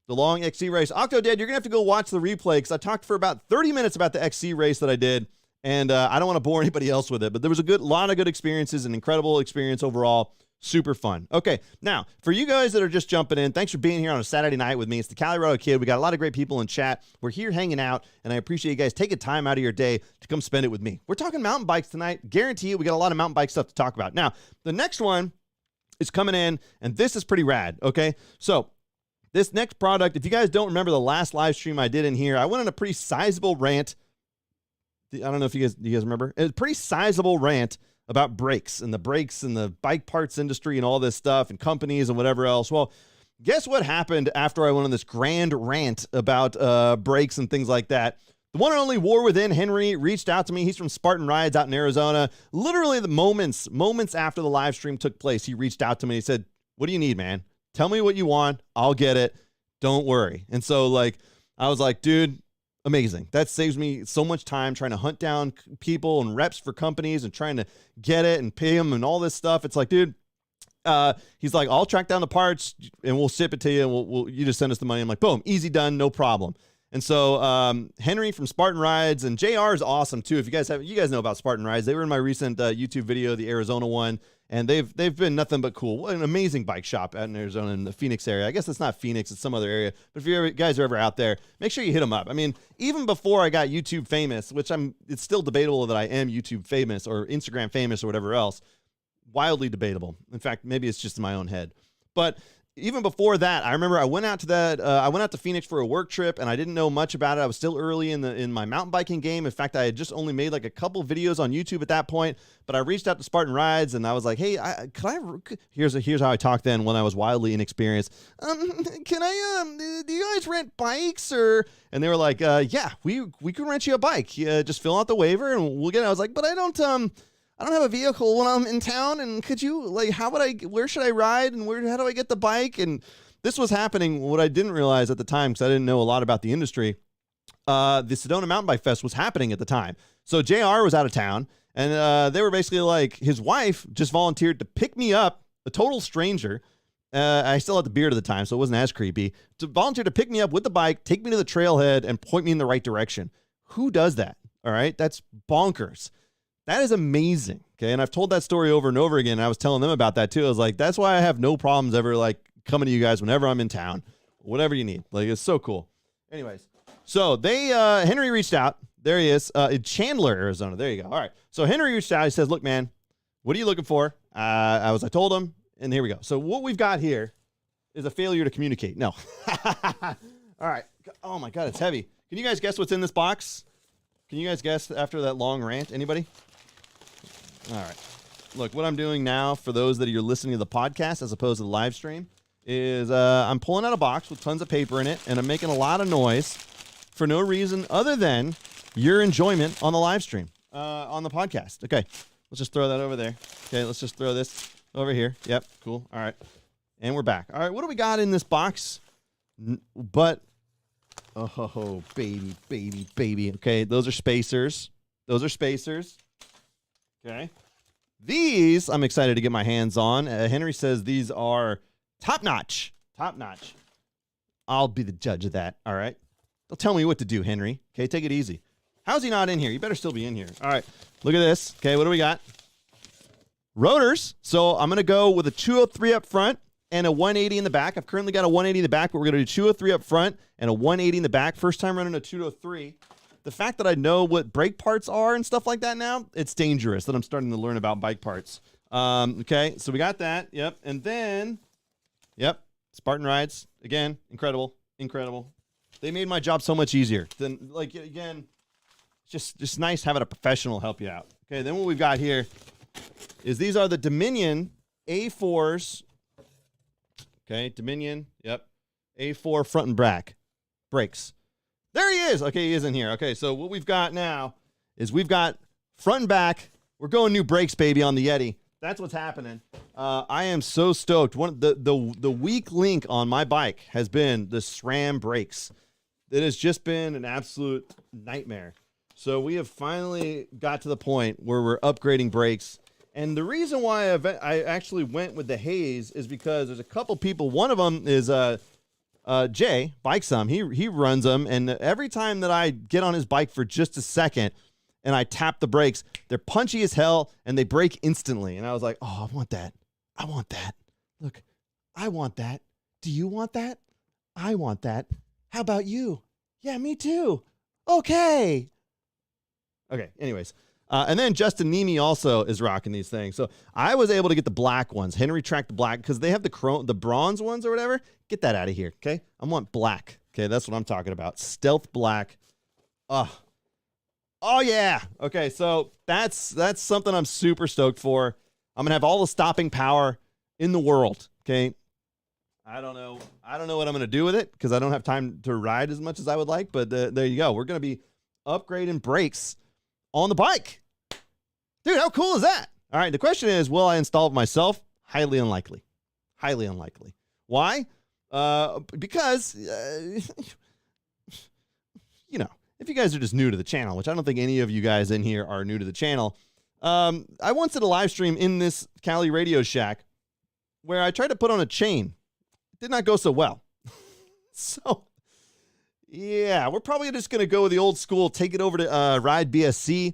The long XC race. Octodad, you're going to have to go watch the replay because I talked for about 30 minutes about the XC race that I did, and I don't want to bore anybody else with it, but there was a lot of good experiences, an incredible experience overall. Super fun. Okay, now, for you guys that are just jumping in, thanks for being here on a Saturday night with me. It's the Calirado Kid. We got a lot of great people in chat. We're here hanging out, and I appreciate you guys taking time out of your day to come spend it with me. We're talking mountain bikes tonight. Guarantee you we got a lot of mountain bike stuff to talk about. Now, the next one is coming in, and this is pretty rad, okay? So, This next product, if you guys don't remember the last live stream I did in here, I went on a pretty sizable rant. I don't know if you guys remember. It was a pretty sizable rant about brakes and the bike parts industry and all this stuff and companies and whatever else. Well, guess what happened after I went on this grand rant about brakes and things like that? The one and only War Within, Henry, reached out to me. He's from Spartan Rides out in Arizona. Literally the moments after the live stream took place, he reached out to me. He said, "What do you need, man? Tell me what you want. I'll get it. Don't worry." And so, like, I was like, dude, amazing. That saves me so much time trying to hunt down people and reps for companies and trying to get it and pay them and all this stuff. It's like, dude, he's like, "I'll track down the parts and we'll ship it to you. And you just send us the money." I'm like, boom, easy done, no problem. And so Henry from Spartan Rides, and JR is awesome too. If you guys know about Spartan Rides, they were in my recent YouTube video, the Arizona one, and they've been nothing but cool. What an amazing bike shop out in Arizona in the Phoenix area. I guess it's not Phoenix, it's some other area. But if you guys are ever out there, make sure you hit them up. I mean, even before I got YouTube famous, which it's still debatable that I am YouTube famous or Instagram famous or whatever else. Wildly debatable. In fact, maybe it's just in my own head. But even before that, I remember I went out to Phoenix for a work trip, and I didn't know much about it. I was still early in my mountain biking game. In fact, I had just only made like a couple videos on YouTube at that point. But I reached out to Spartan Rides, and I was like, "Hey, here's how I talked then when I was wildly inexperienced. Can I do you guys rent bikes or?" And they were like, "Yeah, we can rent you a bike. Just fill out the waiver and we'll get it." I was like, "But I don't have a vehicle when I'm in town, and could you, like, where should I ride, and how do I get the bike?" And this was happening. What I didn't realize at the time, because I didn't know a lot about the industry, the Sedona Mountain Bike Fest was happening at the time. So JR was out of town, and they were basically like, his wife just volunteered to pick me up, a total stranger. I still had the beard at the time, so it wasn't as creepy. To volunteer to pick me up with the bike, take me to the trailhead, and point me in the right direction. Who does that? All right, that's bonkers. That is amazing. Okay. And I've told that story over and over again. And I was telling them about that too. I was like, that's why I have no problems ever like coming to you guys whenever I'm in town, whatever you need. Like, it's so cool. Anyways, so Henry reached out. There he is in Chandler, Arizona. There you go. All right. So Henry reached out. He says, "Look, man, what are you looking for?" I told him, and here we go. So what we've got here is a failure to communicate. No. All right. Oh my God, it's heavy. Can you guys guess what's in this box? Can you guys guess after that long rant? Anybody? All right. Look, what I'm doing now for those that are listening to the podcast as opposed to the live stream is I'm pulling out a box with tons of paper in it, and I'm making a lot of noise for no reason other than your enjoyment on the live stream, on the podcast. Okay, let's just throw that over there. Okay, let's just throw this over here. Yep, cool. All right, and we're back. All right, what do we got in this box? Oh, baby. Okay, those are spacers. Okay. These I'm excited to get my hands on. Henry says these are top notch. I'll be the judge of that. All right. Don't tell me what to do, Henry. Okay, take it easy. How's he not in here? You better still be in here. All right. Look at this. Okay, what do we got? Rotors. So I'm going to go with a 203 up front and a 180 in the back. I've currently got a 180 in the back, but we're going to do 203 up front and a 180 in the back. First time running a 203. The fact that I know what brake parts are and stuff like that now, it's dangerous that I'm starting to learn about bike parts. Okay, so we got that. Yep. And then, Spartan Rides. Again, incredible. They made my job so much easier. Then, like, again, just nice having a professional help you out. Okay, then what we've got here is these are the Dominion A4s. Okay, Dominion, A4 front and back brakes. There he is. Okay, he is in here. Okay, so what we've got now is we've got front and back. We're going new brakes, baby, on the Yeti. That's what's happening. I am so stoked. The weak link on my bike has been the SRAM brakes. It has just been an absolute nightmare. So we have finally got to the point where we're upgrading brakes. And the reason why I actually went with the Haze is because there's a couple people. One of them is Jay Bike Some. He runs them, and every time that I get on his bike for just a second and I tap the brakes, they're punchy as hell and they break instantly. And I was like, "Oh, I want that. Look, I want that. Do you want that? I want that. How about you? Yeah, me too. Okay. Anyways, And then Justin Nemi also is rocking these things. So I was able to get the black ones. Henry tracked the black because they have the bronze ones or whatever. Get that out of here, okay? I want black. Okay, that's what I'm talking about. Stealth black. Oh yeah. Okay, so that's something I'm super stoked for. I'm gonna have all the stopping power in the world. Okay. I don't know what I'm gonna do with it because I don't have time to ride as much as I would like. But there you go. We're gonna be upgrading brakes on the bike. Dude, how cool is that? All right, the question is, will I install it myself? Highly unlikely. Highly unlikely. Why? Because, you know, if you guys are just new to the channel, which I don't think any of you guys in here are new to the channel, I once did a live stream in this CaliRADIO Shack where I tried to put on a chain. It did not go so well. So, yeah, we're probably just going to go with the old school, take it over to Ride BSC.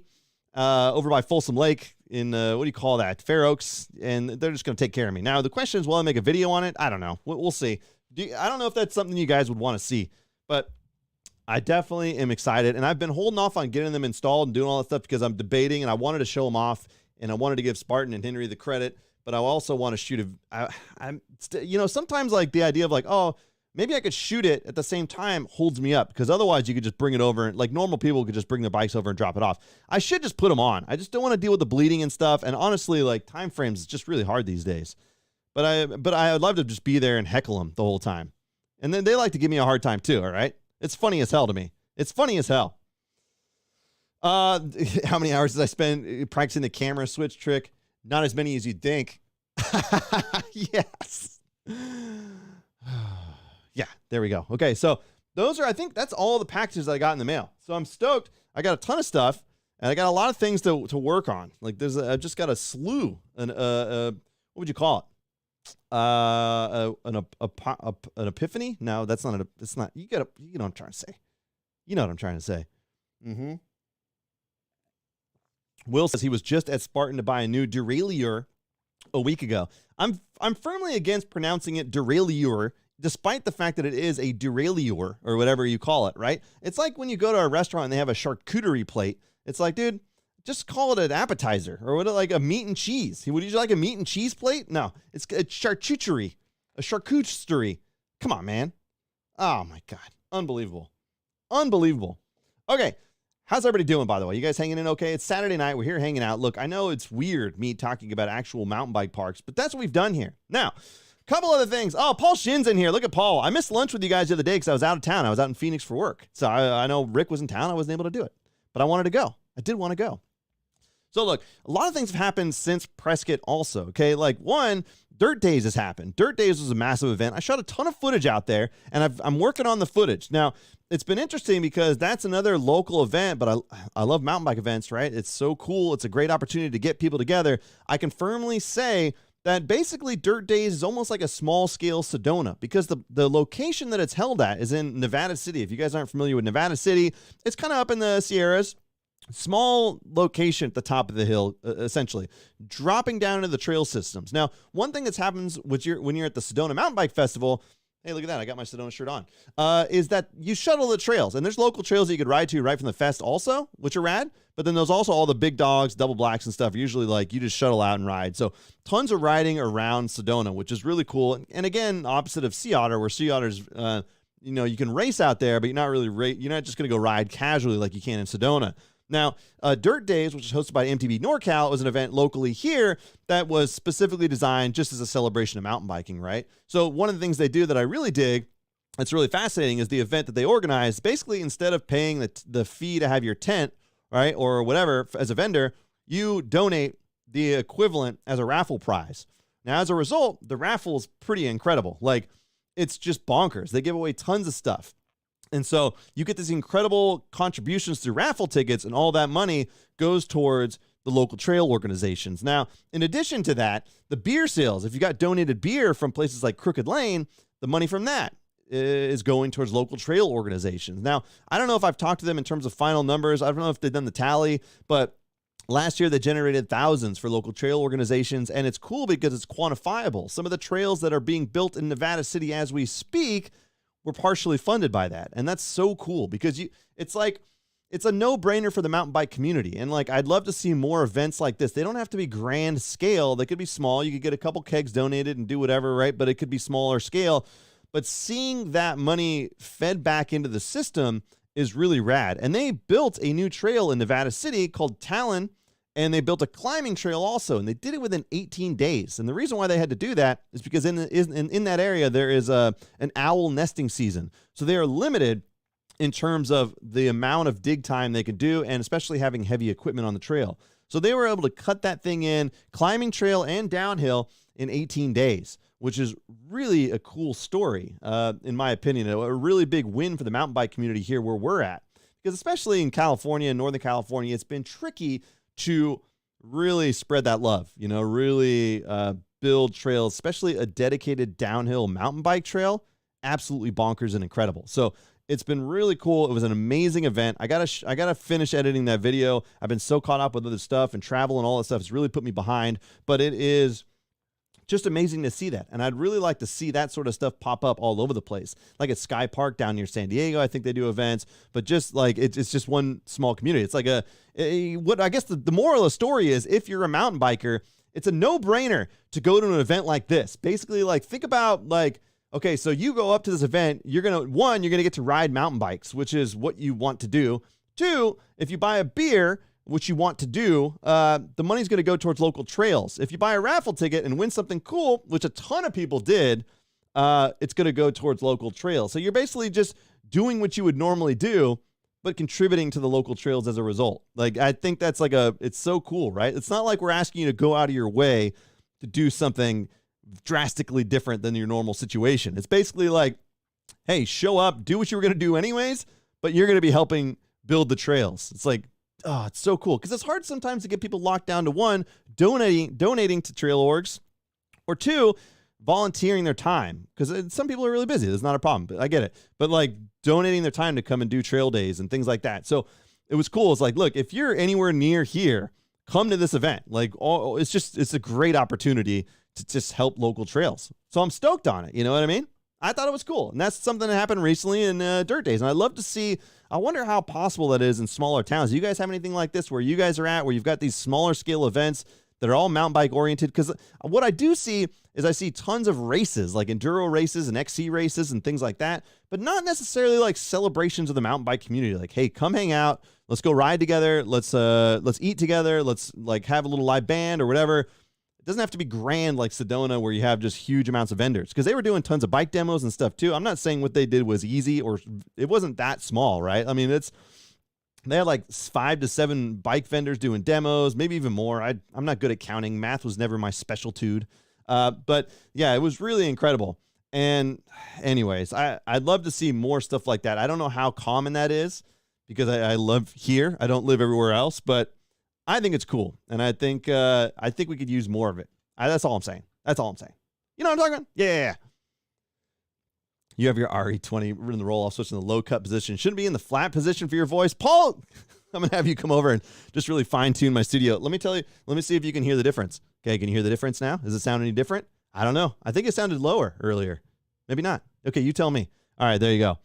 Over by Folsom Lake in, what do you call that? Fair Oaks, and they're just going to take care of me. Now, the question is, will I make a video on it? I don't know. We'll see. I don't know if that's something you guys would want to see, but I definitely am excited, and I've been holding off on getting them installed and doing all that stuff because I'm debating, and I wanted to show them off, and I wanted to give Spartan and Henry the credit, but I also want to shoot you know, sometimes like the idea of like, oh, maybe I could shoot it at the same time holds me up because otherwise you could just bring it over. Like normal people could just bring their bikes over and drop it off. I should just put them on. I just don't want to deal with the bleeding and stuff. And honestly, like time frames is just really hard these days. But I'd love to just be there and heckle them the whole time. And then they like to give me a hard time too. All right. It's funny as hell to me. It's funny as hell. How many hours did I spend practicing the camera switch trick? Not as many as you'd think. Yes. Yeah, there we go. Okay, so those are, I think that's all the packages that I got in the mail. So I'm stoked. I got a ton of stuff, and I got a lot of things to work on. Like I've just got a slew, what would you call it? An epiphany? No, that's not it's not, you know what I'm trying to say. You know what I'm trying to say. Mm-hmm. Will says he was just at Spartan to buy a new derailleur a week ago. I'm firmly against pronouncing it derailleur, despite the fact that it is a derailleur or whatever you call it, right? It's like when you go to a restaurant and they have a charcuterie plate. It's like, dude, just call it an appetizer or what, like a meat and cheese. Would you like a meat and cheese plate? No, it's a charcuterie, a charcuterie. Come on, man. Oh my God. Unbelievable. Unbelievable. Okay. How's everybody doing, by the way? You guys hanging in okay? It's Saturday night. We're here hanging out. Look, I know it's weird me talking about actual mountain bike parks, but that's what we've done here. Now, couple other things. Oh, Paul Shin's in here. Look at Paul. I missed lunch with you guys the other day because I was out of town. I was out in Phoenix for work. So I know Rick was in town. I wasn't able to do it. But I wanted to go. I did want to go. So look, a lot of things have happened since Prescott also. Okay, like one, Dirt Days has happened. Dirt Days was a massive event. I shot a ton of footage out there, and I'm working on the footage. Now, it's been interesting because that's another local event, but I love mountain bike events, right? It's so cool. It's a great opportunity to get people together. I can firmly say that basically Dirt Days is almost like a small-scale Sedona because the location that it's held at is in Nevada City. If you guys aren't familiar with Nevada City, it's kind of up in the Sierras. Small location at the top of the hill, essentially, dropping down into the trail systems. Now, one thing that happens when you're at the Sedona Mountain Bike Festival, hey, look at that, I got my Sedona shirt on, is that you shuttle the trails. And there's local trails that you could ride to right from the fest also, which are rad. But then there's also all the big dogs, double blacks and stuff. Usually, like, you just shuttle out and ride. So tons of riding around Sedona, which is really cool. And again, opposite of Sea Otter, where Sea Otter's, you can race out there, but you're not really you're not just going to go ride casually like you can in Sedona. Now, Dirt Days, which is hosted by MTB NorCal, was an event locally here that was specifically designed just as a celebration of mountain biking, right? So one of the things they do that I really dig, that's really fascinating, is the event that they organize. Basically, instead of paying the fee to have your tent, right, or whatever, as a vendor, you donate the equivalent as a raffle prize. Now, as a result, the raffle is pretty incredible. Like, it's just bonkers. They give away tons of stuff. And so you get these incredible contributions through raffle tickets, and all that money goes towards the local trail organizations. Now, in addition to that, the beer sales, if you got donated beer from places like Crooked Lane, the money from that is going towards local trail organizations. Now, I don't know if I've talked to them in terms of final numbers. I don't know if they've done the tally, but last year they generated thousands for local trail organizations, and it's cool because it's quantifiable. Some of the trails that are being built in Nevada City as we speak were partially funded by that. And that's so cool because it's like it's a no-brainer for the mountain bike community. And like, I'd love to see more events like this. They don't have to be grand scale. They could be small. You could get a couple kegs donated and do whatever, right? But it could be smaller scale. But seeing that money fed back into the system is really rad. And they built a new trail in Nevada City called Talon, and they built a climbing trail also, and they did it within 18 days. And the reason why they had to do that is because in that area, there is an owl nesting season. So they are limited in terms of the amount of dig time they could do, and especially having heavy equipment on the trail. So they were able to cut that thing in, climbing trail and downhill, in 18 days, which is really a cool story, in my opinion. A really big win for the mountain bike community here where we're at. Because especially in California, Northern California, it's been tricky to really spread that love, really build trails, especially a dedicated downhill mountain bike trail. Absolutely bonkers and incredible. So it's been really cool. It was an amazing event. I gotta finish editing that video. I've been so caught up with other stuff and travel and all that stuff. It's really put me behind, but it is just amazing to see that. And I'd really like to see that sort of stuff pop up all over the place. Like at Sky Park down near San Diego, I think they do events, but just like, it's just one small community. It's like what I guess the moral of the story is, if you're a mountain biker, it's a no-brainer to go to an event like this. Basically, like, think about like, okay, so you go up to this event, you're going to get to ride mountain bikes, which is what you want to do. 2, if you buy a beer, which you want to do, the money's going to go towards local trails. If you buy a raffle ticket and win something cool, which a ton of people did, it's going to go towards local trails. So you're basically just doing what you would normally do, but contributing to the local trails as a result. Like, I think that's like it's so cool, right? It's not like we're asking you to go out of your way to do something drastically different than your normal situation. It's basically like, hey, show up, do what you were going to do anyways, but you're going to be helping build the trails. It's like, oh, it's so cool. Because it's hard sometimes to get people locked down to 1, donating to trail orgs, or 2, volunteering their time. Because some people are really busy. That's not a problem, but I get it. But like donating their time to come and do trail days and things like that. So it was cool. It's like, look, if you're anywhere near here, come to this event. Like, it's a great opportunity to just help local trails. So I'm stoked on it. You know what I mean? I thought it was cool. And that's something that happened recently in Dirt Days. And I'd love to see, I wonder how possible that is in smaller towns. Do you guys have anything like this where you guys are at, where you've got these smaller scale events that are all mountain bike oriented? Because what I do see is I see tons of races, like enduro races and XC races and things like that, but not necessarily like celebrations of the mountain bike community. Like, hey, come hang out. Let's go ride together. Let's eat together. Let's like have a little live band or whatever. Doesn't have to be grand like Sedona where you have just huge amounts of vendors, because they were doing tons of bike demos and stuff too. I'm not saying what they did was easy, or it wasn't that small, right? I mean, they had like 5 to 7 bike vendors doing demos, maybe even more. I'm not good at counting. Math was never my specialtude. But yeah, it was really incredible. And anyways, I'd love to see more stuff like that. I don't know how common that is, because I live here. I don't live everywhere else, but I think it's cool, and I think we could use more of it. That's all I'm saying. That's all I'm saying. You know what I'm talking about? Yeah. You have your RE20 in the roll-off switch in the low cut position. Shouldn't be in the flat position for your voice. Paul, I'm going to have you come over and just really fine-tune my studio. Let me see if you can hear the difference. Okay, can you hear the difference now? Does it sound any different? I don't know. I think it sounded lower earlier. Maybe not. Okay, you tell me. All right, there you go.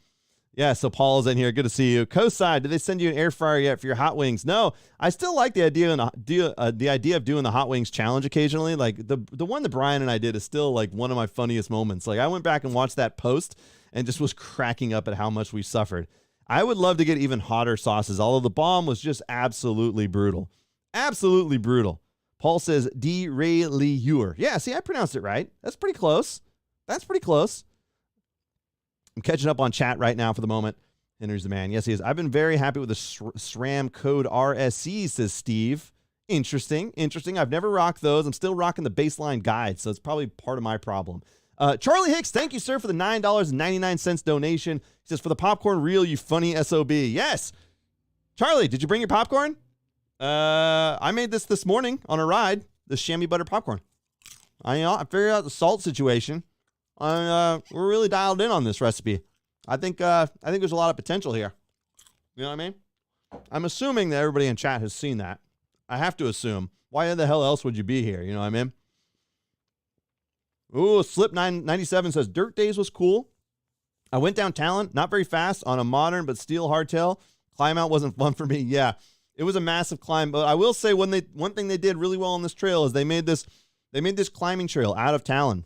Yeah, so Paul's in here. Good to see you. Coastside, did they send you an air fryer yet for your hot wings? No, I still like the idea of doing the hot wings challenge occasionally. Like the one that Brian and I did is still like one of my funniest moments. Like, I went back and watched that post and just was cracking up at how much we suffered. I would love to get even hotter sauces, although the bomb was just absolutely brutal. Absolutely brutal. Paul says derailleur. Yeah, see, I pronounced it right. That's pretty close. I'm catching up on chat right now for the moment. Henry's the man. Yes, he is. I've been very happy with the SRAM code RSC, says Steve. Interesting. I've never rocked those. I'm still rocking the baseline guide, so it's probably part of my problem. Charlie Hicks, thank you, sir, for the $9.99 donation. He says, for the popcorn reel, you funny SOB. Yes. Charlie, did you bring your popcorn? I made this morning on a ride, the chamois butter popcorn. I figured out the salt situation. We're really dialed in on this recipe. I think there's a lot of potential here. You know what I mean? I'm assuming that everybody in chat has seen that. I have to assume. Why the hell else would you be here? You know what I mean? Ooh, Slip997 says, Dirt Days was cool. I went down Talon, not very fast, on a modern but steel hardtail. Climb out wasn't fun for me. Yeah, it was a massive climb. But I will say one thing they did really well on this trail is they made this climbing trail out of Talon.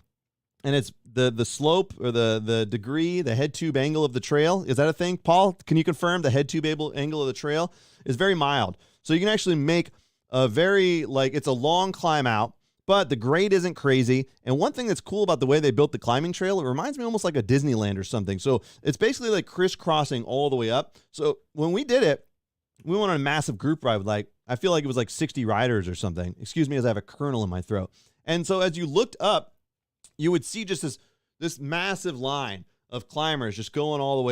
And it's the slope or the degree, the head tube angle of the trail. Is that a thing? Paul, can you confirm the head tube angle of the trail is very mild? So you can actually make a very, it's a long climb out, but the grade isn't crazy. And one thing that's cool about the way they built the climbing trail, it reminds me almost like a Disneyland or something. So it's basically like crisscrossing all the way up. So when we did it, we went on a massive group ride with I feel like it was like 60 riders or something. Excuse me as I have a kernel in my throat. And so as you looked up, you would see just this massive line of climbers just going all the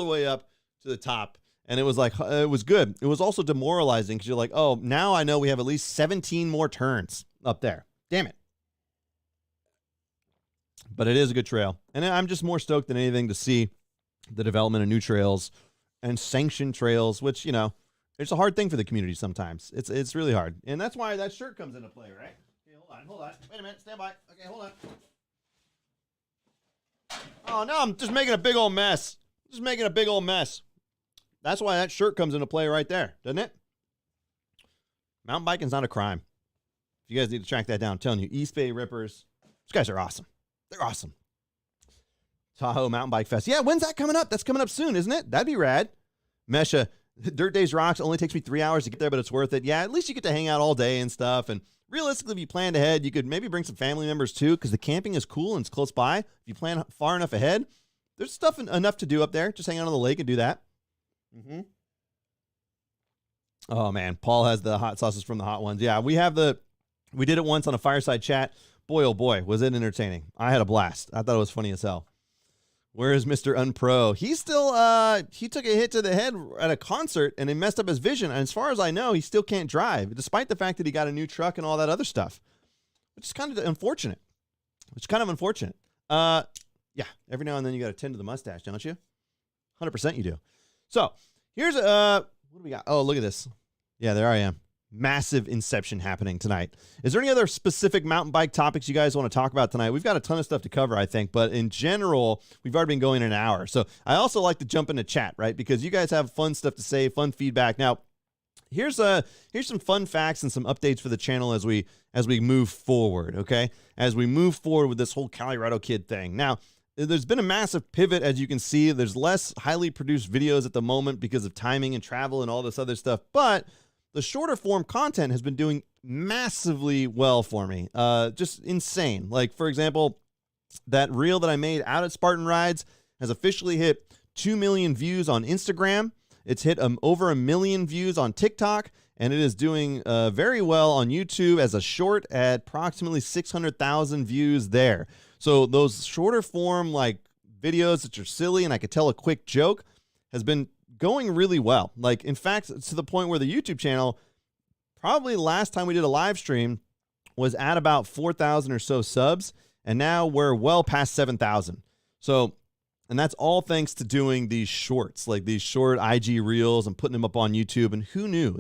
way up to the top. And it was it was good. It was also demoralizing because you're like, oh, now I know we have at least 17 more turns up there. Damn it. But it is a good trail. And I'm just more stoked than anything to see the development of new trails and sanctioned trails, which, it's a hard thing for the community sometimes. It's really hard. And that's why that shirt comes into play, right? Hold on. Wait a minute. Stand by. Okay, hold on. Oh, no, I'm just making a big old mess. That's why that shirt comes into play right there, doesn't it? Mountain biking's not a crime. If you guys need to track that down, I'm telling you, East Bay Rippers, these guys are awesome. They're awesome. Tahoe Mountain Bike Fest. Yeah, when's that coming up? That's coming up soon, isn't it? That'd be rad. Mesha, Dirt Days Rocks only takes me 3 hours to get there, but it's worth it. Yeah, at least you get to hang out all day and stuff. And realistically, if you planned ahead, you could maybe bring some family members too, because the camping is cool and it's close by. If you plan far enough ahead, there's stuff enough to do up there. Just hang out on the lake and do that. Mm-hmm. Oh, man. Paul has the hot sauces from the hot ones. Yeah, we did it once on a fireside chat. Boy, oh boy, was it entertaining. I had a blast. I thought it was funny as hell. Where is Mr. Unpro? He's still, he took a hit to the head at a concert and it messed up his vision. And as far as I know, he still can't drive, despite the fact that he got a new truck and all that other stuff, which is kind of unfortunate. Yeah, every now and then you got to tend to the mustache, don't you? 100% you do. So here's, what do we got? Oh, look at this. Yeah, there I am. Massive inception happening tonight. Is there any other specific mountain bike topics you guys want to talk about tonight? We've got a ton of stuff to cover, I think, but in general, we've already been going an hour. So I also like to jump into chat, right? Because you guys have fun stuff to say, fun feedback. Now, here's some fun facts and some updates for the channel as we move forward, okay? As we move forward with this whole Calirado Kid thing. Now, there's been a massive pivot, as you can see. There's less highly produced videos at the moment because of timing and travel and all this other stuff, but the shorter form content has been doing massively well for me. Just insane. Like, for example, that reel that I made out at Spartan Rides has officially hit 2 million views on Instagram. It's hit over 1 million views on TikTok, and it is doing very well on YouTube as a short at approximately 600,000 views there. So those shorter form videos that are silly and I could tell a quick joke has been going really well. Like, in fact, to the point where the YouTube channel, probably last time we did a live stream, was at about 4,000 or so subs, and now we're well past 7,000. So, and that's all thanks to doing these shorts, like these short IG reels and putting them up on YouTube. And who knew?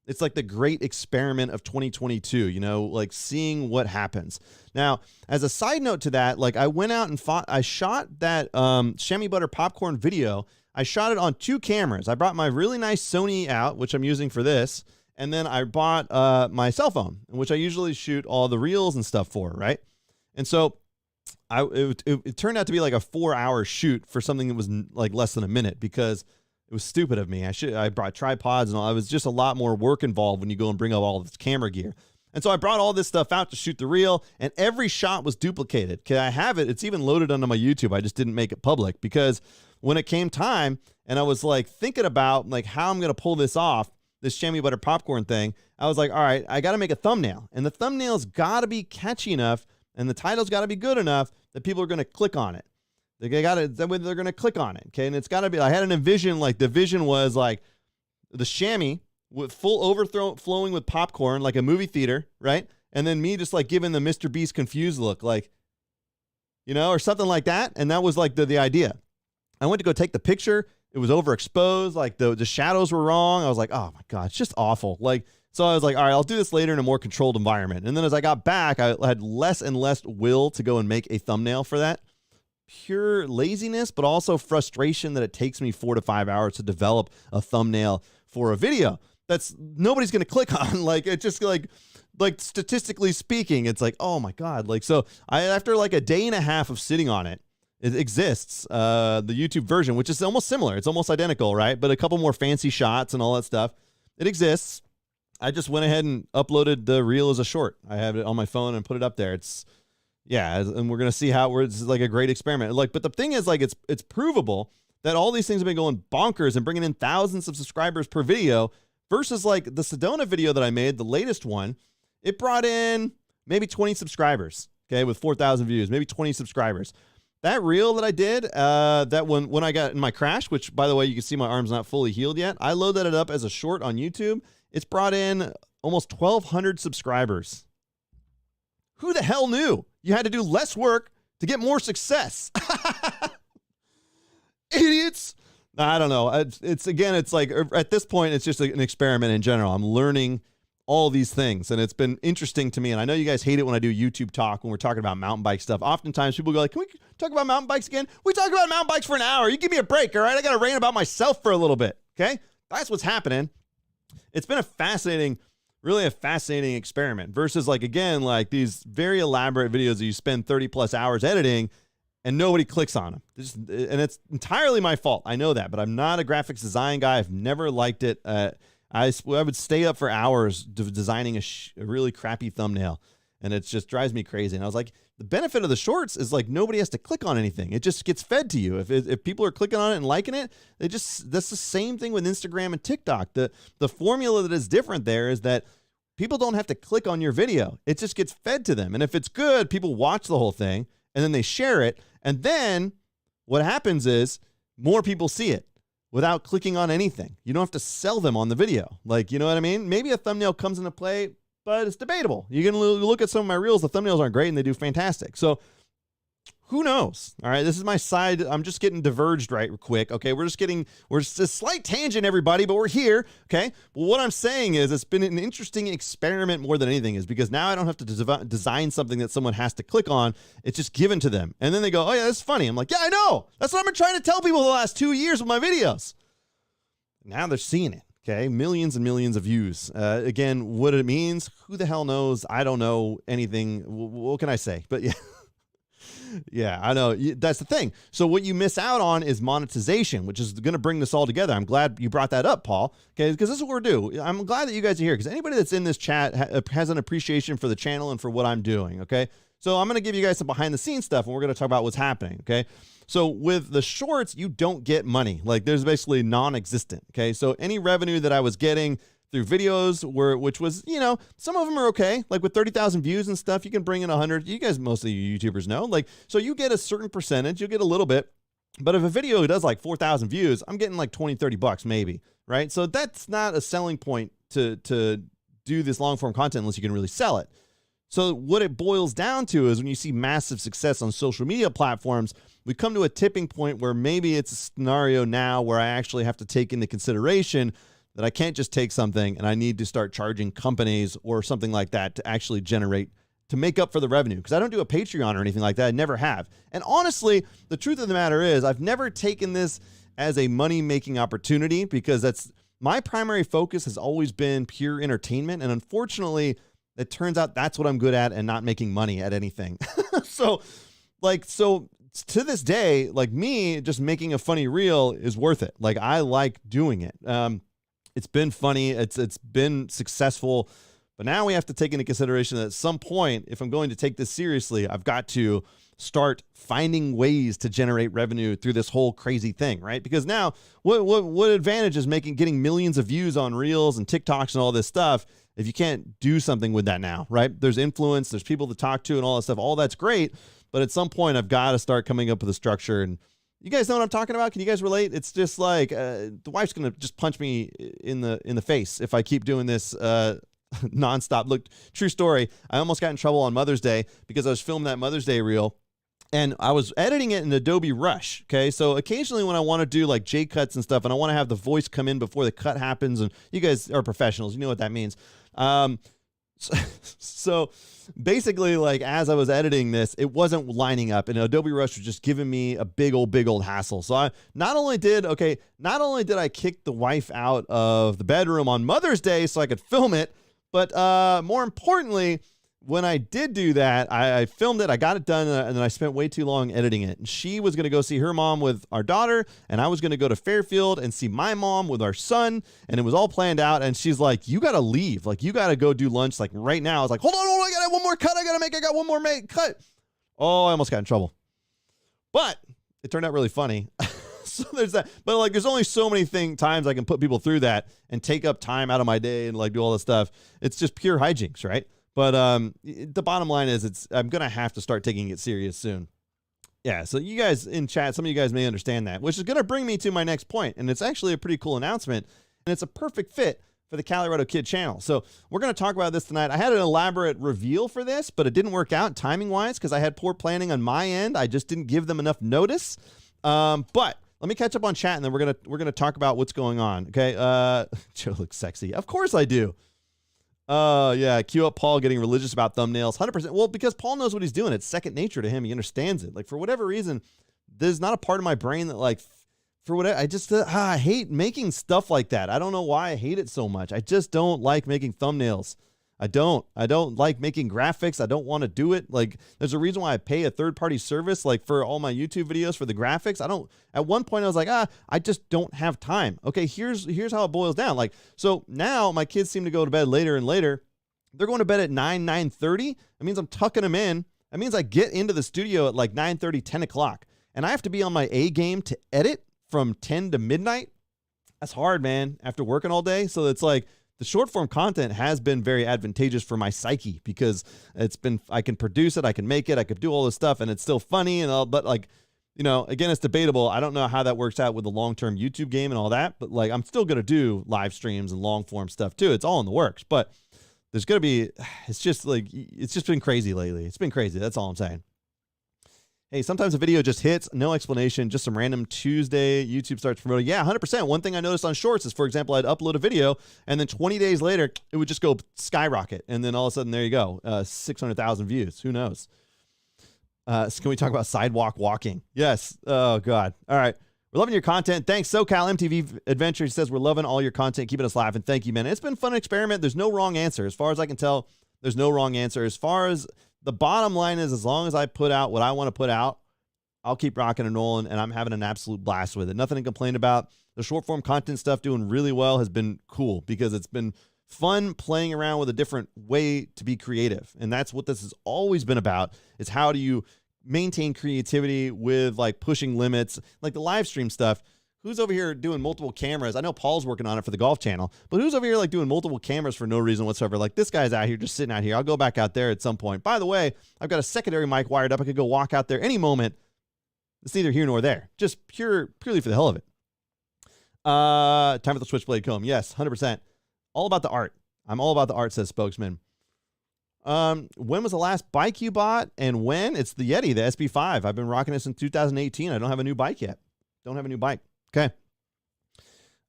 It's like the great experiment of 2022, seeing what happens. Now, as a side note to that, I went out and I shot that chamois butter popcorn video. I shot it on 2 cameras. I brought my really nice Sony out, which I'm using for this, and then I bought my cell phone, which I usually shoot all the reels and stuff for, right? And so it turned out to be like a 4-hour shoot for something that was less than a minute because it was stupid of me. I brought tripods and all. It was just a lot more work involved when you go and bring up all this camera gear. And so I brought all this stuff out to shoot the reel, and every shot was duplicated. Okay, I have it. It's even loaded onto my YouTube. I just didn't make it public because when it came time and I was thinking about how I'm going to pull this off, this chamois butter popcorn thing, I was like, all right, I got to make a thumbnail. And the thumbnail's got to be catchy enough and the title's got to be good enough that people are going to click on it. They're going to click on it. Okay. And it's got to be, I had an envision, the vision was the chamois with full overflowing with popcorn, like a movie theater, right? And then me just giving the Mr. Beast confused look, or something like that. And that was the idea. I went to go take the picture. It was overexposed. The shadows were wrong. I was like, oh my God, it's just awful. So I was like, all right, I'll do this later in a more controlled environment. And then as I got back, I had less and less will to go and make a thumbnail for that pure laziness, but also frustration that it takes me 4 to 5 hours to develop a thumbnail for a video that's nobody's going to click on. Like, it just like statistically speaking, it's like, oh my God. Like, so after like a day and a half of sitting on it, it exists, the YouTube version, which is almost similar. It's almost identical, right? But a couple more fancy shots and all that stuff. It exists. I just went ahead and uploaded the reel as a short. I have it on my phone and put it up there. And we're going to see how it's like a great experiment. Like, but the thing is, like, it's provable that all these things have been going bonkers and bringing in thousands of subscribers per video versus like the Sedona video that I made, the latest one. It brought in maybe 20 subscribers, okay, with 4,000 views, maybe 20 subscribers. That reel that I did, that when I got in my crash, which, by the way, you can see my arm's not fully healed yet, I loaded it up as a short on YouTube. It's brought in almost 1,200 subscribers. Who the hell knew you had to do less work to get more success? Idiots. I don't know. It's like, at this point, it's just an experiment in general. I'm learning all these things, and it's been interesting to me. And I know you guys hate it when I do YouTube talk, when we're talking about mountain bike stuff. Oftentimes people go like, can we talk about mountain bikes again? We talk about mountain bikes for an hour. You give me a break, all right? I got to rant about myself for a little bit, okay? That's what's happening. It's been really a fascinating experiment versus, like, again, like these very elaborate videos that you spend 30 plus hours editing and nobody clicks on them. And it's entirely my fault. I know that, but I'm not a graphics design guy. I've never liked it. I would stay up for hours designing a really crappy thumbnail, and it just drives me crazy. And I was like, the benefit of the shorts is like nobody has to click on anything. It just gets fed to you. If people are clicking on it and liking it, that's the same thing with Instagram and TikTok. The formula that is different there is that people don't have to click on your video. It just gets fed to them. And if it's good, people watch the whole thing and then they share it. And then what happens is more people see it without clicking on anything. You don't have to sell them on the video. Like, you know what I mean? Maybe a thumbnail comes into play, but it's debatable. You can look at some of my reels. The thumbnails aren't great and they do fantastic. So who knows? All right, this is my side. I'm just getting diverged right quick. Okay, we're just a slight tangent, everybody, but we're here. Okay, well, what I'm saying is it's been an interesting experiment more than anything, is because now I don't have to design something that someone has to click on. It's just given to them. And then they go, oh yeah, that's funny. I'm like, yeah, I know. That's what I've been trying to tell people the last 2 years with my videos. Now they're seeing it. Okay, millions and millions of views. Again, what it means, who the hell knows? I don't know anything. What can I say? But yeah. Yeah, I know. That's the thing. So what you miss out on is monetization, which is going to bring this all together. I'm glad you brought that up, Paul, okay, because this is what we're doing. I'm glad that you guys are here, because anybody that's in this chat has an appreciation for the channel and for what I'm doing, okay? So I'm going to give you guys some behind-the-scenes stuff, and we're going to talk about what's happening, okay? So with the shorts, you don't get money. Like, there's basically non-existent, okay? So any revenue that I was getting through videos which was, you know, some of them are okay. Like with 30,000 views and stuff, you can bring in 100. You guys, most of you YouTubers know, like, so you get a certain percentage, you'll get a little bit. But if a video does like 4,000 views, I'm getting like 20, 30 bucks maybe, right? So that's not a selling point to do this long form content unless you can really sell it. So what it boils down to is when you see massive success on social media platforms, we come to a tipping point where maybe it's a scenario now where I actually have to take into consideration that I can't just take something and I need to start charging companies or something like that to actually generate, to make up for the revenue. Because I don't do a Patreon or anything like that. I never have. And honestly, the truth of the matter is I've never taken this as a money-making opportunity, because that's my primary focus has always been pure entertainment. And unfortunately, it turns out that's what I'm good at and not making money at anything. So to this day, like me just making a funny reel is worth it. Like I like doing it. It's been funny. It's been successful, but now we have to take into consideration that at some point, if I'm going to take this seriously, I've got to start finding ways to generate revenue through this whole crazy thing, right? Because now what advantage is getting millions of views on reels and TikToks and all this stuff if you can't do something with that now, right? There's influence, there's people to talk to and all that stuff. All that's great, but at some point I've got to start coming up with a structure. And you guys know what I'm talking about? Can you guys relate? It's just like the wife's going to just punch me in the face if I keep doing this nonstop. Look, true story. I almost got in trouble on Mother's Day because I was filming that Mother's Day reel and I was editing it in Adobe Rush. Okay. So occasionally when I want to do like J cuts and stuff and I want to have the voice come in before the cut happens, and you guys are professionals, you know what that means. So basically, like, as I was editing this, it wasn't lining up, and Adobe Rush was just giving me a big old hassle. So I not only did I kick the wife out of the bedroom on Mother's Day so I could film it, but more importantly, when I did do that, I filmed it, I got it done, and then I spent way too long editing it. And she was going to go see her mom with our daughter, and I was going to go to Fairfield and see my mom with our son, and it was all planned out. And she's like, you got to leave. Like, you got to go do lunch, like, right now. I was like, hold on, I got one more cut I got one more cut. Oh, I almost got in trouble. But it turned out really funny. So there's that. But, like, there's only so many times I can put people through that and take up time out of my day and, like, do all this stuff. It's just pure hijinks, right? But the bottom line is I'm going to have to start taking it serious soon. Yeah, so you guys in chat, some of you guys may understand that, which is going to bring me to my next point. And it's actually a pretty cool announcement, and it's a perfect fit for the Calirado Kid channel. So we're going to talk about this tonight. I had an elaborate reveal for this, but it didn't work out timing-wise because I had poor planning on my end. I just didn't give them enough notice. But let me catch up on chat, and then we're gonna talk about what's going on. Okay, Joe looks sexy. Of course I do. Yeah, cue up Paul getting religious about thumbnails. 100%. Well, because Paul knows what he's doing. It's second nature to him. He understands it. Like, for whatever reason, there's not a part of my brain that, like, for whatever, I just, I hate making stuff like that. I don't know why I hate it so much. I just don't like making thumbnails. I don't like making graphics. I don't want to do it. Like, there's a reason why I pay a third-party service, like, for all my YouTube videos for the graphics. At one point I was like, I just don't have time. Okay, here's how it boils down. Like, so now my kids seem to go to bed later and later. They're going to bed at 9:30. That means I'm tucking them in. That means I get into the studio at like 9:30, 10 o'clock. And I have to be on my A game to edit from 10 to midnight. That's hard, man, after working all day. So it's like, the short form content has been very advantageous for my psyche because I can produce it, I can make it, I could do all this stuff, and it's still funny and all, but, like, you know, again, it's debatable. I don't know how that works out with the long-term YouTube game and all that, but, like, I'm still going to do live streams and long form stuff too. It's all in the works, but there's going to be, it's just been crazy lately. It's been crazy. That's all I'm saying. Hey, sometimes a video just hits, no explanation, just some random Tuesday, YouTube starts promoting. Yeah, 100%. One thing I noticed on Shorts is, for example, I'd upload a video, and then 20 days later, it would just go skyrocket. And then all of a sudden, there you go, 600,000 views. Who knows? So can we talk about sidewalk walking? Yes. Oh, God. All right. We're loving your content. Thanks, SoCal MTV Adventure. He says, we're loving all your content, keeping us laughing. Thank you, man. It's been a fun experiment. There's no wrong answer. As far as I can tell, there's no wrong answer. As far as the bottom line is, as long as I put out what I want to put out, I'll keep rocking and rolling, and I'm having an absolute blast with it. Nothing to complain about. The short form content stuff doing really well has been cool because it's been fun playing around with a different way to be creative. And that's what this has always been about, is how do you maintain creativity with, like, pushing limits, like the live stream stuff. Who's over here doing multiple cameras? I know Paul's working on it for the golf channel, but who's over here, like, doing multiple cameras for no reason whatsoever? Like, this guy's out here just sitting out here. I'll go back out there at some point. By the way, I've got a secondary mic wired up. I could go walk out there any moment. It's neither here nor there. Just purely for the hell of it. Time for the switchblade comb. Yes, 100%. All about the art. I'm all about the art, says Spokesman. When was the last bike you bought, and when? It's the Yeti, the SB5. I've been rocking it since 2018. I don't have a new bike yet. Don't have a new bike. Okay.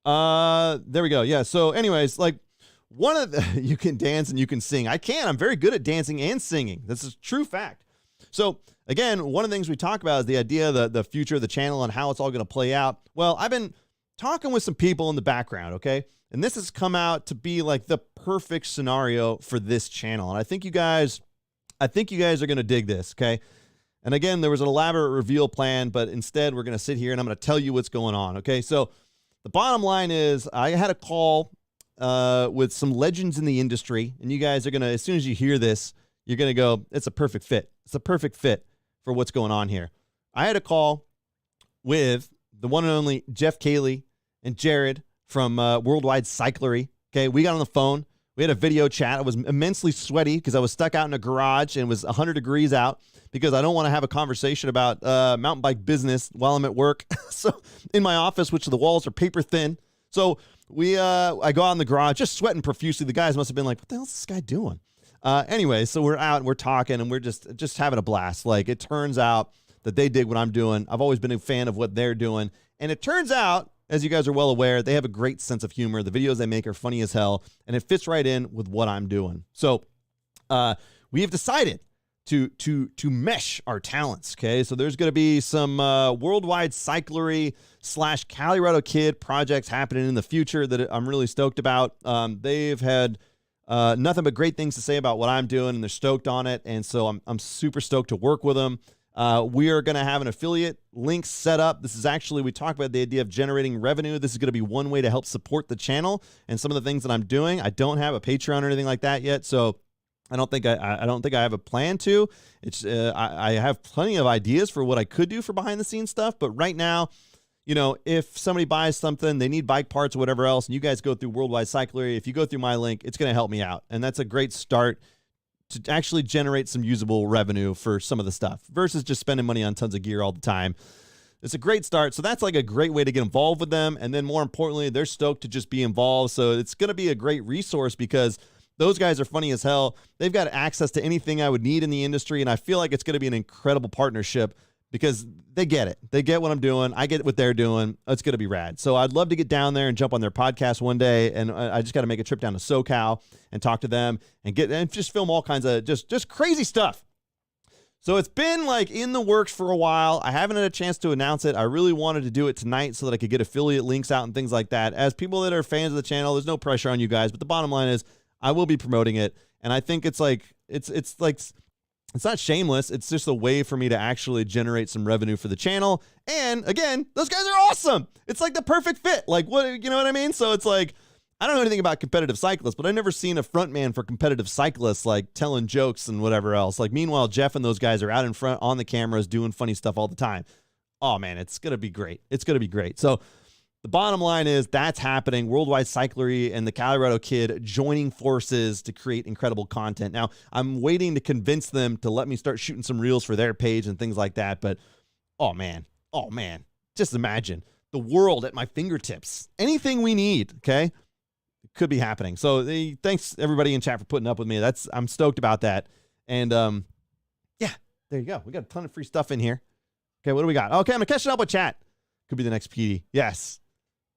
There we go. Yeah. So anyways, like, one of the, you can dance and you can sing. I can. I'm very good at dancing and singing. This is a true fact. So again, one of the things we talk about is the idea, the future of the channel and how it's all going to play out. Well, I've been talking with some people in the background. Okay. And this has come out to be like the perfect scenario for this channel. And I think you guys are going to dig this. Okay. And again, there was an elaborate reveal plan, but instead we're going to sit here and I'm going to tell you what's going on. Okay. So the bottom line is I had a call with some legends in the industry, and you guys are going to, as soon as you hear this, you're going to go, it's a perfect fit. It's a perfect fit for what's going on here. I had a call with the one and only Jeff Cayley and Jared from Worldwide Cyclery. Okay. We got on the phone. We had a video chat. I was immensely sweaty because I was stuck out in a garage and it was 100 degrees out, because I don't want to have a conversation about mountain bike business while I'm at work. So in my office, which the walls are paper thin. So I go out in the garage, just sweating profusely. The guys must have been like, what the hell is this guy doing? Anyway, so we're out and we're talking and we're just having a blast. Like, it turns out that they dig what I'm doing. I've always been a fan of what they're doing. And it turns out, as you guys are well aware, they have a great sense of humor. The videos they make are funny as hell, and it fits right in with what I'm doing. So we have decided to mesh our talents. Okay, so there's going to be some worldwide cyclery / Calirado Kid projects happening in the future that I'm really stoked about. They've had nothing but great things to say about what I'm doing, and they're stoked on it, and so I'm super stoked to work with them. We are going to have an affiliate link set up. This is actually, we talked about the idea of generating revenue. This is going to be one way to help support the channel and some of the things that I'm doing. I don't have a Patreon or anything like that yet, so I don't think I have a plan to. It's I have plenty of ideas for what I could do for behind the scenes stuff, but right now, you know, if somebody buys something, they need bike parts or whatever else, and you guys go through Worldwide Cyclery, if you go through my link, it's going to help me out, and that's a great start to actually generate some usable revenue for some of the stuff versus just spending money on tons of gear all the time. It's a great start. So that's like a great way to get involved with them. And then more importantly, they're stoked to just be involved. So it's going to be a great resource because those guys are funny as hell. They've got access to anything I would need in the industry. And I feel like it's going to be an incredible partnership because they get it. They get what I'm doing. I get what they're doing. It's going to be rad. So I'd love to get down there and jump on their podcast one day. And I just got to make a trip down to SoCal and talk to them and just film all kinds of just crazy stuff. So it's been like in the works for a while. I haven't had a chance to announce it. I really wanted to do it tonight so that I could get affiliate links out and things like that. As people that are fans of the channel, there's no pressure on you guys, but the bottom line is I will be promoting it. And I think it's like, it's not shameless. It's just a way for me to actually generate some revenue for the channel. And again, those guys are awesome. It's like the perfect fit. Like, what, you know what I mean? So it's like, I don't know anything about competitive cyclists, but I've never seen a frontman for competitive cyclists like telling jokes and whatever else. Like, meanwhile, Jeff and those guys are out in front on the cameras doing funny stuff all the time. Oh man, it's going to be great. It's going to be great. So the bottom line is that's happening. Worldwide Cyclery and the Calirado Kid joining forces to create incredible content. Now, I'm waiting to convince them to let me start shooting some reels for their page and things like that. But, oh man, just imagine the world at my fingertips. Anything we need, okay, could be happening. So thanks everybody in chat for putting up with me. I'm stoked about that. And yeah, there you go. We got a ton of free stuff in here. Okay, what do we got? Okay, I'm gonna catch it up with chat. Could be the next PD. Yes.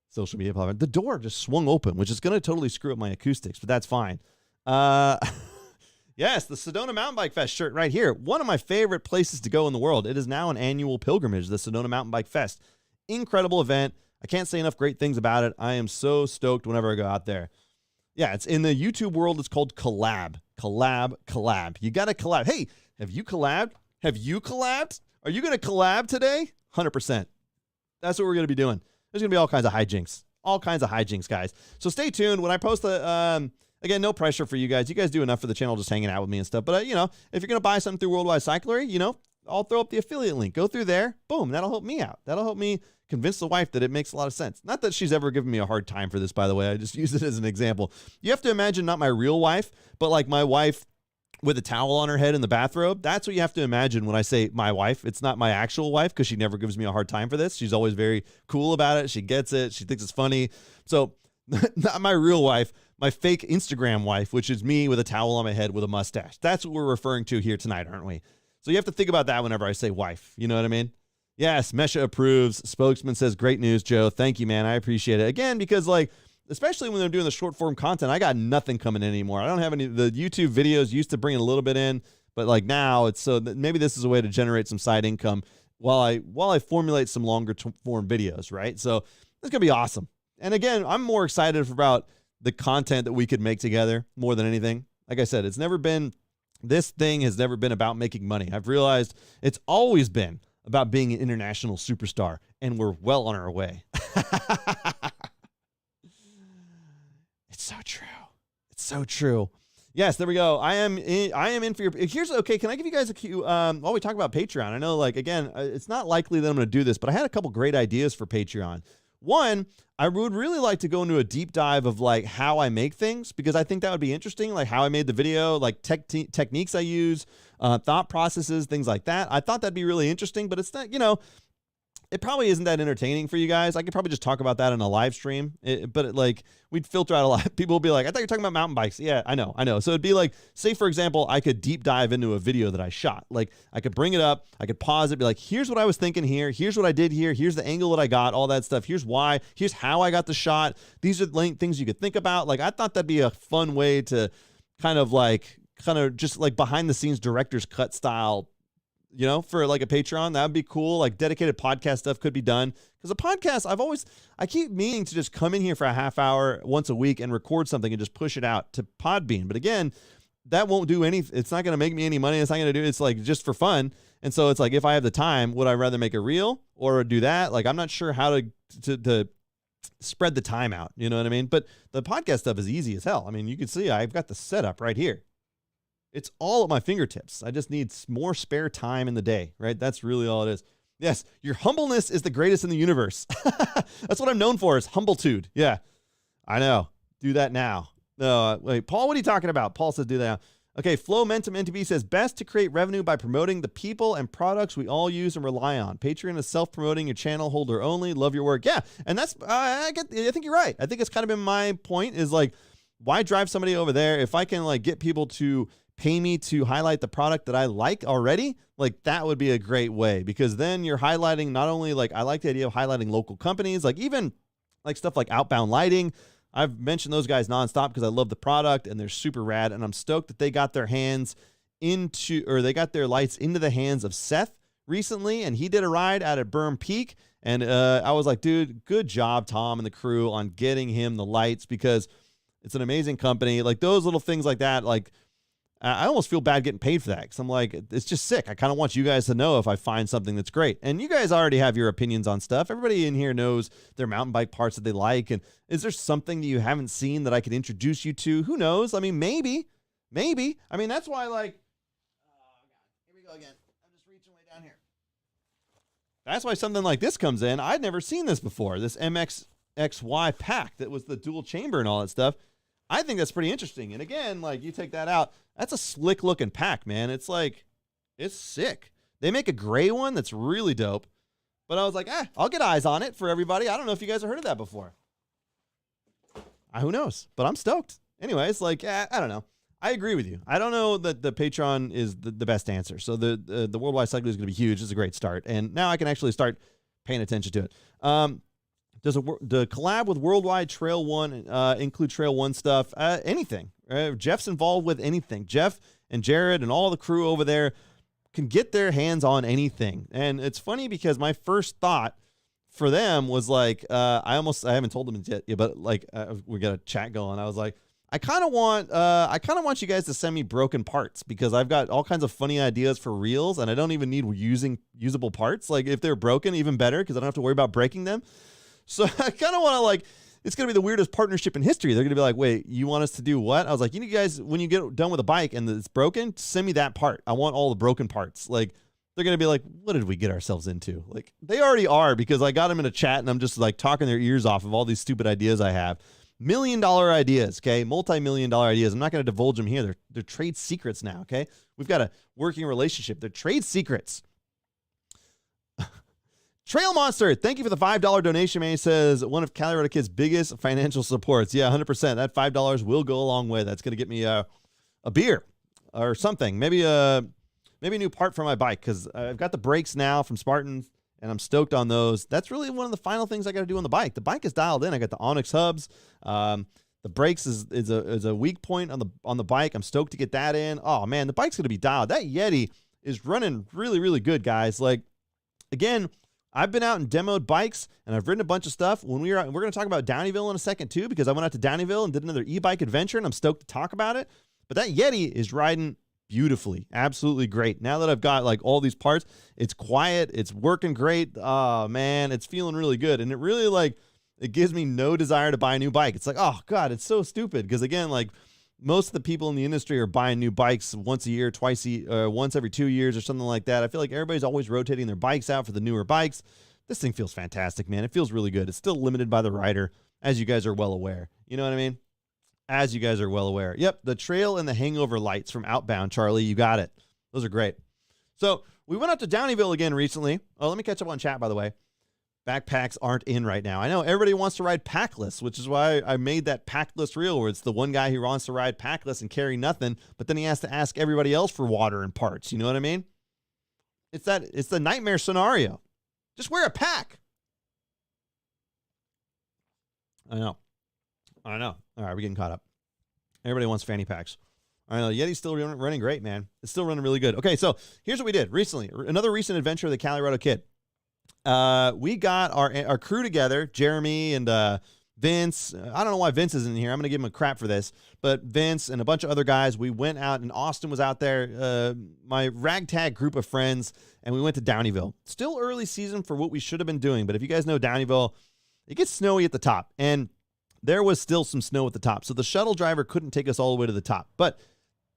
Social media platform. The door just swung open, which is going to totally screw up my acoustics, but that's fine. Yes, the Sedona Mountain Bike Fest shirt right here. One of my favorite places to go in the world. It is now an annual pilgrimage, the Sedona Mountain Bike Fest. Incredible event. I can't say enough great things about it. I am so stoked whenever I go out there. Yeah, it's in the YouTube world. It's called collab. Collab. You got to collab. Hey, have you collabed? Are you going to collab today? 100%. That's what we're going to be doing. There's going to be all kinds of hijinks, guys. So stay tuned. When I post again, no pressure for you guys. You guys do enough for the channel just hanging out with me and stuff. But, you know, if you're going to buy something through Worldwide Cyclery, you know, I'll throw up the affiliate link. Go through there. Boom. That'll help me out. That'll help me convince the wife that it makes a lot of sense. Not that she's ever given me a hard time for this, by the way. I just use it as an example. You have to imagine not my real wife, but like my wife with a towel on her head in the bathrobe. That's what you have to imagine when I say my wife. It's not my actual wife because she never gives me a hard time for this. She's always very cool about it. She gets it. She thinks it's funny. So not my real wife, my fake Instagram wife, which is me with a towel on my head with a mustache. That's what we're referring to here tonight, aren't we? So you have to think about that whenever I say wife. You know what I mean? Yes, Mesha approves. Spokesman says, great news, Joe. Thank you, man. I appreciate it. Again, because like, especially when they're doing the short form content, I got nothing coming in anymore. I don't have any. The YouTube videos used to bring a little bit in, but like now it's so that maybe this is a way to generate some side income while I formulate some longer form videos, right? So it's gonna be awesome. And again, I'm more excited about the content that we could make together more than anything. Like I said, this thing has never been about making money. I've realized it's always been about being an international superstar, and we're well on our way. It's so true. Yes, there we go. I am in for your. Here's okay. Can I give you guys a cue? While we talk about Patreon, I know, like again, it's not likely that I'm going to do this, but I had a couple great ideas for Patreon. One, I would really like to go into a deep dive of like how I make things because I think that would be interesting, like how I made the video, like techniques I use, thought processes, things like that. I thought that'd be really interesting, but it's not, you know. It probably isn't that entertaining for you guys. I could probably just talk about that in a live stream, like we'd filter out a lot. People would be like, I thought you were talking about mountain bikes. Yeah, I know. So it'd be like, say for example, I could deep dive into a video that I shot. Like I could bring it up, I could pause it, be like, here's what I was thinking here. Here's what I did here. Here's the angle that I got, all that stuff. Here's why, here's how I got the shot. These are things you could think about. Like I thought that'd be a fun way to kind of kind of just like behind the scenes director's cut style, for like a Patreon. That would be cool. Like dedicated podcast stuff could be done. Because a podcast, I keep meaning to just come in here for a half hour once a week and record something and just push it out to Podbean. But again, that won't do anything. It's not going to make me any money. It's not going to do, it's like just for fun. And so it's like, if I have the time, would I rather make a reel or do that? Like, I'm not sure how to spread the time out. You know what I mean? But the podcast stuff is easy as hell. I mean, you can see I've got the setup right here. It's all at my fingertips. I just need more spare time in the day, right? That's really all it is. Yes, your humbleness is the greatest in the universe. That's what I'm known for, is humblitude. Yeah, I know. Do that now. No, wait, Paul, what are you talking about? Paul says do that now. Okay, Flowmentum NTB says, best to create revenue by promoting the people and products we all use and rely on. Patreon is self-promoting, your channel holder only. Love your work. Yeah, and that's, I think you're right. I think it's kind of been my point, is like, why drive somebody over there if I can like get people to pay me to highlight the product that I like already? Like, that would be a great way, because then you're highlighting not only, like, I like the idea of highlighting local companies, like even like stuff like Outbound Lighting. I've mentioned those guys nonstop because I love the product and they're super rad. And I'm stoked that they got their lights into the hands of Seth recently. And he did a ride out at Burn Peak. And I was like, dude, good job, Tom and the crew, on getting him the lights, because it's an amazing company. Like those little things like that, like I almost feel bad getting paid for that, because I'm like, it's just sick. I kind of want you guys to know if I find something that's great. And you guys already have your opinions on stuff. Everybody in here knows their mountain bike parts that they like. And is there something that you haven't seen that I could introduce you to? Who knows? I mean, maybe. I mean, that's why, like, oh, God, here we go again. I'm just reaching way down here. That's why something like this comes in. I'd never seen this before. This MXXY pack that was the dual chamber and all that stuff. I think that's pretty interesting. And again, like, you take that out, that's a slick looking pack, man. It's like, it's sick. They make a gray one that's really dope. But I was like, I'll get eyes on it for everybody. I don't know if you guys have heard of that before. Who knows? But I'm stoked. Anyways, like, I don't know. I agree with you. I don't know that the Patreon is the best answer. So the Worldwide Cycling is going to be huge. It's a great start. And now I can actually start paying attention to it. Does the collab with Worldwide Trail One include Trail One stuff? Anything. Jeff's involved with anything. Jeff and Jared and all the crew over there can get their hands on anything. And it's funny because my first thought for them was like, I haven't told them yet, but like we got a chat going. I was like, I kind of want you guys to send me broken parts, because I've got all kinds of funny ideas for reels and I don't even need usable parts. Like if they're broken, even better, because I don't have to worry about breaking them. So I kind of want to, like, it's going to be the weirdest partnership in history. They're going to be like, wait, you want us to do what? I was like, you guys, when you get done with a bike and it's broken, send me that part. I want all the broken parts. Like, they're going to be like, what did we get ourselves into? Like, they already are, because I got them in a chat and I'm just like talking their ears off of all these stupid ideas I have. $1 million ideas, okay? Multi-million-dollar ideas. I'm not going to divulge them here. They're trade secrets now, okay? We've got a working relationship. They're trade secrets. Trail Monster, thank you for the $5 donation, man. He says, one of Calirado Kid's biggest financial supports. Yeah, 100%. That $5 will go a long way. That's going to get me a beer or something. Maybe a new part for my bike, because I've got the brakes now from Spartans, and I'm stoked on those. That's really one of the final things I got to do on the bike. The bike is dialed in. I got the Onyx hubs. The brakes is a weak point on the bike. I'm stoked to get that in. Oh, man, the bike's going to be dialed. That Yeti is running really, really good, guys. Like, again, I've been out and demoed bikes, and I've ridden a bunch of stuff. When we're going to talk about Downieville in a second too, because I went out to Downieville and did another e-bike adventure, and I'm stoked to talk about it. But that Yeti is riding beautifully, absolutely great. Now that I've got like all these parts, it's quiet, it's working great. Oh man, it's feeling really good, and it really like it gives me no desire to buy a new bike. It's like, oh god, it's so stupid, because again, like, most of the people in the industry are buying new bikes once a year, once every 2 years or something like that. I feel like everybody's always rotating their bikes out for the newer bikes. This thing feels fantastic, man. It feels really good. It's still limited by the rider, as you guys are well aware. You know what I mean? As you guys are well aware. Yep, the trail and the hangover lights from Outbound, Charlie. You got it. Those are great. So we went up to Downieville again recently. Oh, let me catch up on chat, by the way. Backpacks aren't in right now. I know everybody wants to ride packless, which is why I made that packless reel, where it's the one guy who wants to ride packless and carry nothing, but then he has to ask everybody else for water and parts. You know what I mean? It's the nightmare scenario. Just wear a pack. I know. All right, we're getting caught up. Everybody wants fanny packs. I know Yeti's still running great, man. It's still running really good. Okay, so here's what we did recently. Another recent adventure of the Calirado Kid. We got our crew together, Jeremy and Vince. I don't know why Vince isn't here. I'm going to give him a crap for this. But Vince and a bunch of other guys, we went out, and Austin was out there, my ragtag group of friends, and we went to Downieville. Still early season for what we should have been doing, but if you guys know Downieville, it gets snowy at the top, and there was still some snow at the top, so the shuttle driver couldn't take us all the way to the top. But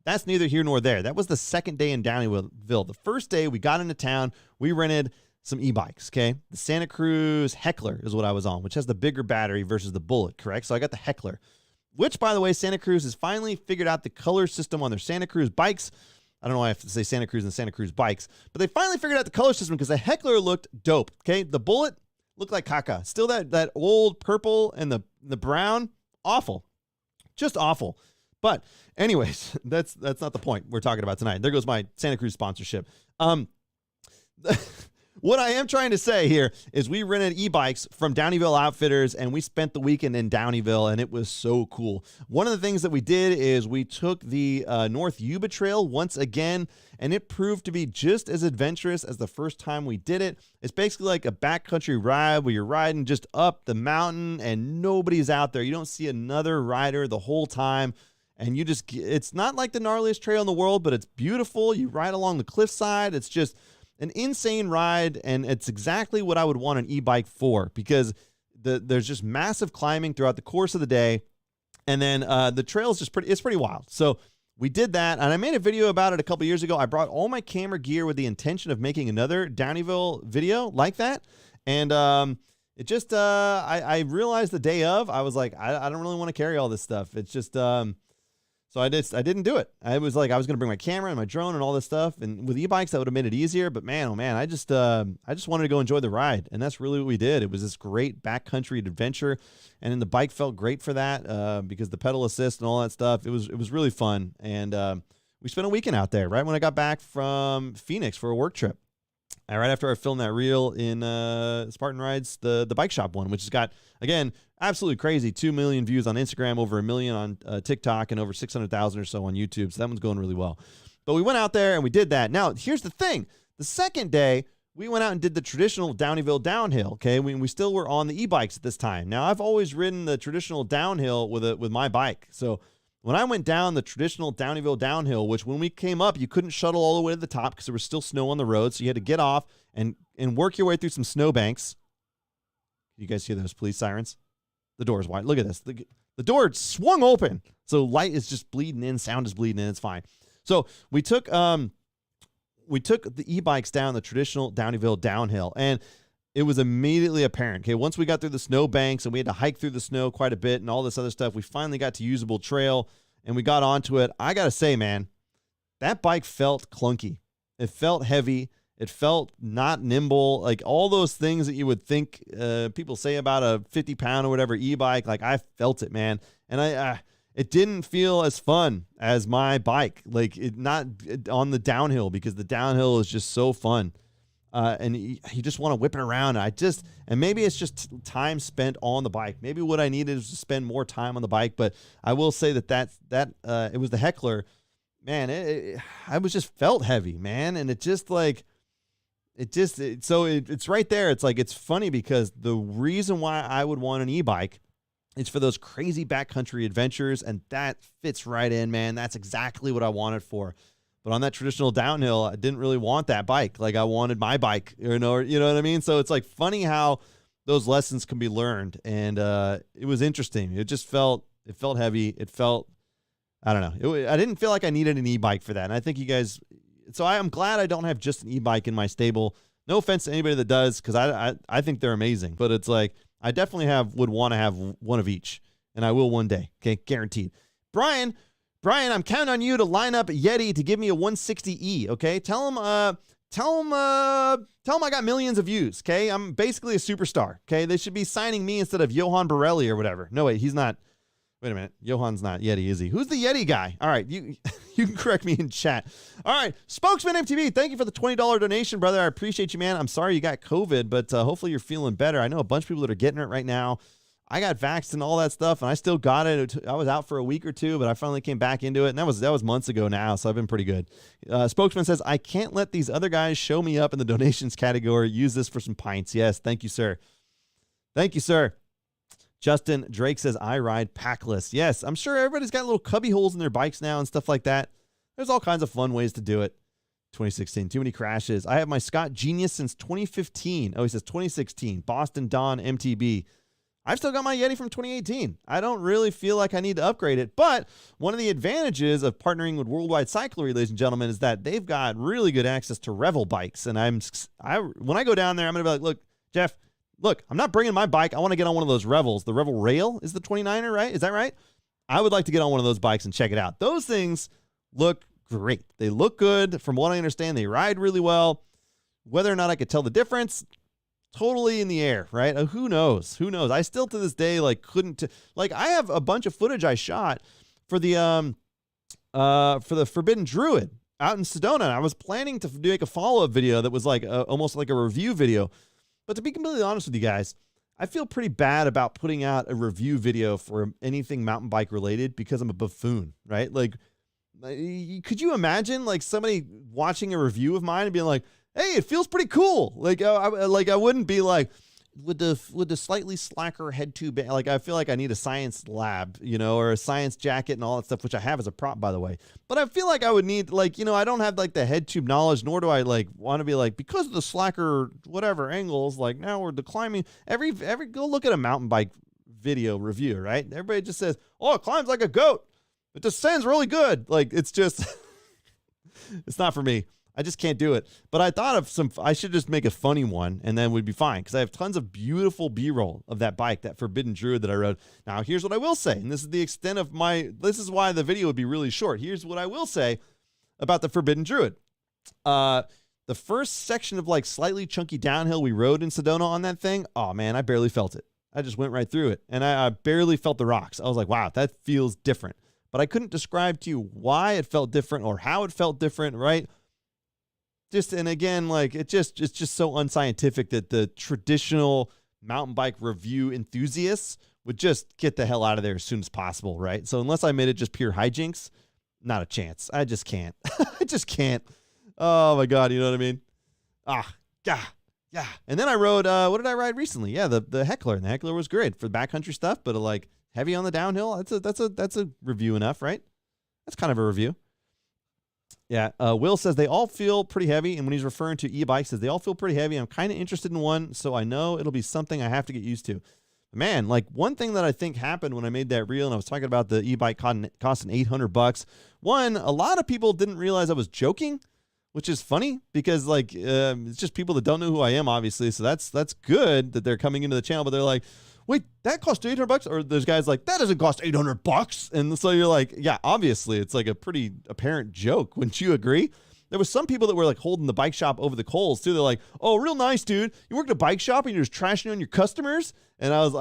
that's neither here nor there. That was the second day in Downieville. The first day we got into town, we rented some e-bikes, okay? The Santa Cruz Heckler is what I was on, which has the bigger battery versus the Bullet, correct? So I got the Heckler, which, by the way, Santa Cruz has finally figured out the color system on their Santa Cruz bikes. I don't know why I have to say Santa Cruz and Santa Cruz bikes, but they finally figured out the color system because the Heckler looked dope, okay? The Bullet looked like caca. Still that old purple and the brown, awful. Just awful. But anyways, that's not the point we're talking about tonight. There goes my Santa Cruz sponsorship. What I am trying to say here is we rented e-bikes from Downieville Outfitters, and we spent the weekend in Downieville, and it was so cool. One of the things that we did is we took the North Yuba Trail once again, and it proved to be just as adventurous as the first time we did it. It's basically like a backcountry ride where you're riding just up the mountain, and nobody's out there. You don't see another rider the whole time. And you just, it's not like the gnarliest trail in the world, but it's beautiful. You ride along the cliffside. It's just an insane ride, and it's exactly what I would want an e-bike for, because there's just massive climbing throughout the course of the day, and then the trail is just pretty wild. So we did that, and I made a video about it a couple years ago. I brought all my camera gear with the intention of making another Downieville video like that, and it just I realized the day of, I was like, I don't really want to carry all this stuff. It's just so I didn't do it. I was like, I was going to bring my camera and my drone and all this stuff. And with e-bikes, that would have made it easier. But man, oh man, I just wanted to go enjoy the ride. And that's really what we did. It was this great backcountry adventure. And then the bike felt great for that because the pedal assist and all that stuff. It was really fun. And we spent a weekend out there right when I got back from Phoenix for a work trip. Right after I filmed that reel in Spartan Rides, the bike shop one, which has got, again, absolutely crazy, 2 million views on Instagram, over 1 million on TikTok, and over 600,000 or so on YouTube. So that one's going really well. But we went out there and we did that. Now, here's the thing. The second day, we went out and did the traditional Downieville downhill, okay? We still were on the e-bikes at this time. Now, I've always ridden the traditional downhill with my bike. So when I went down the traditional Downieville downhill, which when we came up, you couldn't shuttle all the way to the top because there was still snow on the road. So you had to get off and work your way through some snowbanks. You guys hear those police sirens? The door's wide. Look at this. The door swung open. So light is just bleeding in. Sound is bleeding in. It's fine. So we took the e-bikes down the traditional Downieville downhill, and it was immediately apparent. Okay, once we got through the snow banks and we had to hike through the snow quite a bit and all this other stuff, we finally got to usable trail and we got onto it. I got to say, man, that bike felt clunky. It felt heavy. It felt not nimble. Like all those things that you would think people say about a 50-pound or whatever e-bike, like I felt it, man. And it didn't feel as fun as my bike, like not on the downhill, because the downhill is just so fun. And you just want to whip it around. And maybe it's just time spent on the bike. Maybe what I needed is to spend more time on the bike. But I will say that it was the Heckler, man. I was just felt heavy, man. And it just like, it's right there. It's like, it's funny because the reason why I would want an e-bike is for those crazy backcountry adventures. And that fits right in, man. That's exactly what I wanted for. But on that traditional downhill, I didn't really want that bike. Like I wanted my bike, you know what I mean? So it's like funny how those lessons can be learned. And it was interesting. It felt heavy. It felt, I don't know. I didn't feel like I needed an e-bike for that. And I think you guys, so I'm glad I don't have just an e-bike in my stable. No offense to anybody that does, because I think they're amazing. But it's like, I definitely would want to have one of each. And I will one day. Okay, guaranteed. Brian, I'm counting on you to line up Yeti to give me a 160E, okay? Tell him I got millions of views, okay? I'm basically a superstar, okay? They should be signing me instead of Johan Borelli or whatever. No, wait, he's not. Wait a minute. Johan's not Yeti, is he? Who's the Yeti guy? All right, you can correct me in chat. All right, Spokesman MTV, thank you for the $20 donation, brother. I appreciate you, man. I'm sorry you got COVID, but hopefully you're feeling better. I know a bunch of people that are getting it right now. I got vaxxed and all that stuff, and I still got it. I was out for a week or two, but I finally came back into it, and that was months ago now, so I've been pretty good. Spokesman says, I can't let these other guys show me up in the donations category. Use this for some pints. Yes, thank you, sir. Thank you, sir. Justin Drake says, I ride packless. Yes, I'm sure everybody's got little cubby holes in their bikes now and stuff like that. There's all kinds of fun ways to do it. 2016, too many crashes. I have my Scott Genius since 2015. Oh, he says 2016. Boston Dawn MTB. I've still got my Yeti from 2018. I don't really feel like I need to upgrade it, but one of the advantages of partnering with Worldwide Cyclery, ladies and gentlemen, is that they've got really good access to Revel bikes. And when I go down there, I'm going to be like, look, Jeff, look, I'm not bringing my bike. I want to get on one of those Revels. The Revel Rail is the 29er, right? Is that right? I would like to get on one of those bikes and check it out. Those things look great. They look good. From what I understand, they ride really well. Whether or not I could tell the difference, totally in the air, right? Who knows? Who knows? I still to this day couldn't I have a bunch of footage I shot for the Forbidden Druid out in Sedona. I was planning to make a follow-up video that was almost like a review video. But to be completely honest with you guys, I feel pretty bad about putting out a review video for anything mountain bike related because I'm a buffoon, right? Could you imagine somebody watching a review of mine and being like, hey, it feels pretty cool. I wouldn't be like, with the slightly slacker head tube. I feel like I need a science lab, or a science jacket and all that stuff, which I have as a prop, by the way. But I feel like I would need, I don't have the head tube knowledge, nor do I want to be because of the slacker, whatever angles, now we're declining. Every go look at a mountain bike video review, right? Everybody just says, oh, it climbs like a goat. It descends really good. It's just, it's not for me. I just can't do it. But I thought of I should just make a funny one and then we'd be fine. Because I have tons of beautiful B-roll of that bike, that Forbidden Druid that I rode. Now, here's what I will say. And this is the extent of this is why the video would be really short. Here's what I will say about the Forbidden Druid. The first section of slightly chunky downhill we rode in Sedona on that thing, oh man, I barely felt it. I just went right through it. And I barely felt the rocks. I was like, wow, that feels different. But I couldn't describe to you why it felt different or how it felt different, right? And again, it's just so unscientific that the traditional mountain bike review enthusiasts would just get the hell out of there as soon as possible, right? So unless I made it just pure hijinks, not a chance. I just can't. I just can't. Oh my God, you know what I mean? Yeah. And then I rode, what did I ride recently? Yeah, the Heckler. And the Heckler was great for backcountry stuff, but heavy on the downhill. That's a review enough, right? That's kind of a review. Yeah, Will says they all feel pretty heavy, and when he's referring to e-bikes, says they all feel pretty heavy. I'm kind of interested in one, so I know it'll be something I have to get used to. Man, one thing that I think happened when I made that reel, and I was talking about the e-bike costing $800. One, a lot of people didn't realize I was joking, which is funny because it's just people that don't know who I am, obviously. So that's good that they're coming into the channel, but they're like, wait, that cost $800? Or there's guys that doesn't cost $800. And so you're like, yeah, obviously it's a pretty apparent joke. Wouldn't you agree? There was some people that were holding the bike shop over the coals too. They're like, oh, real nice, dude. You work at a bike shop and you're just trashing on your customers. And I was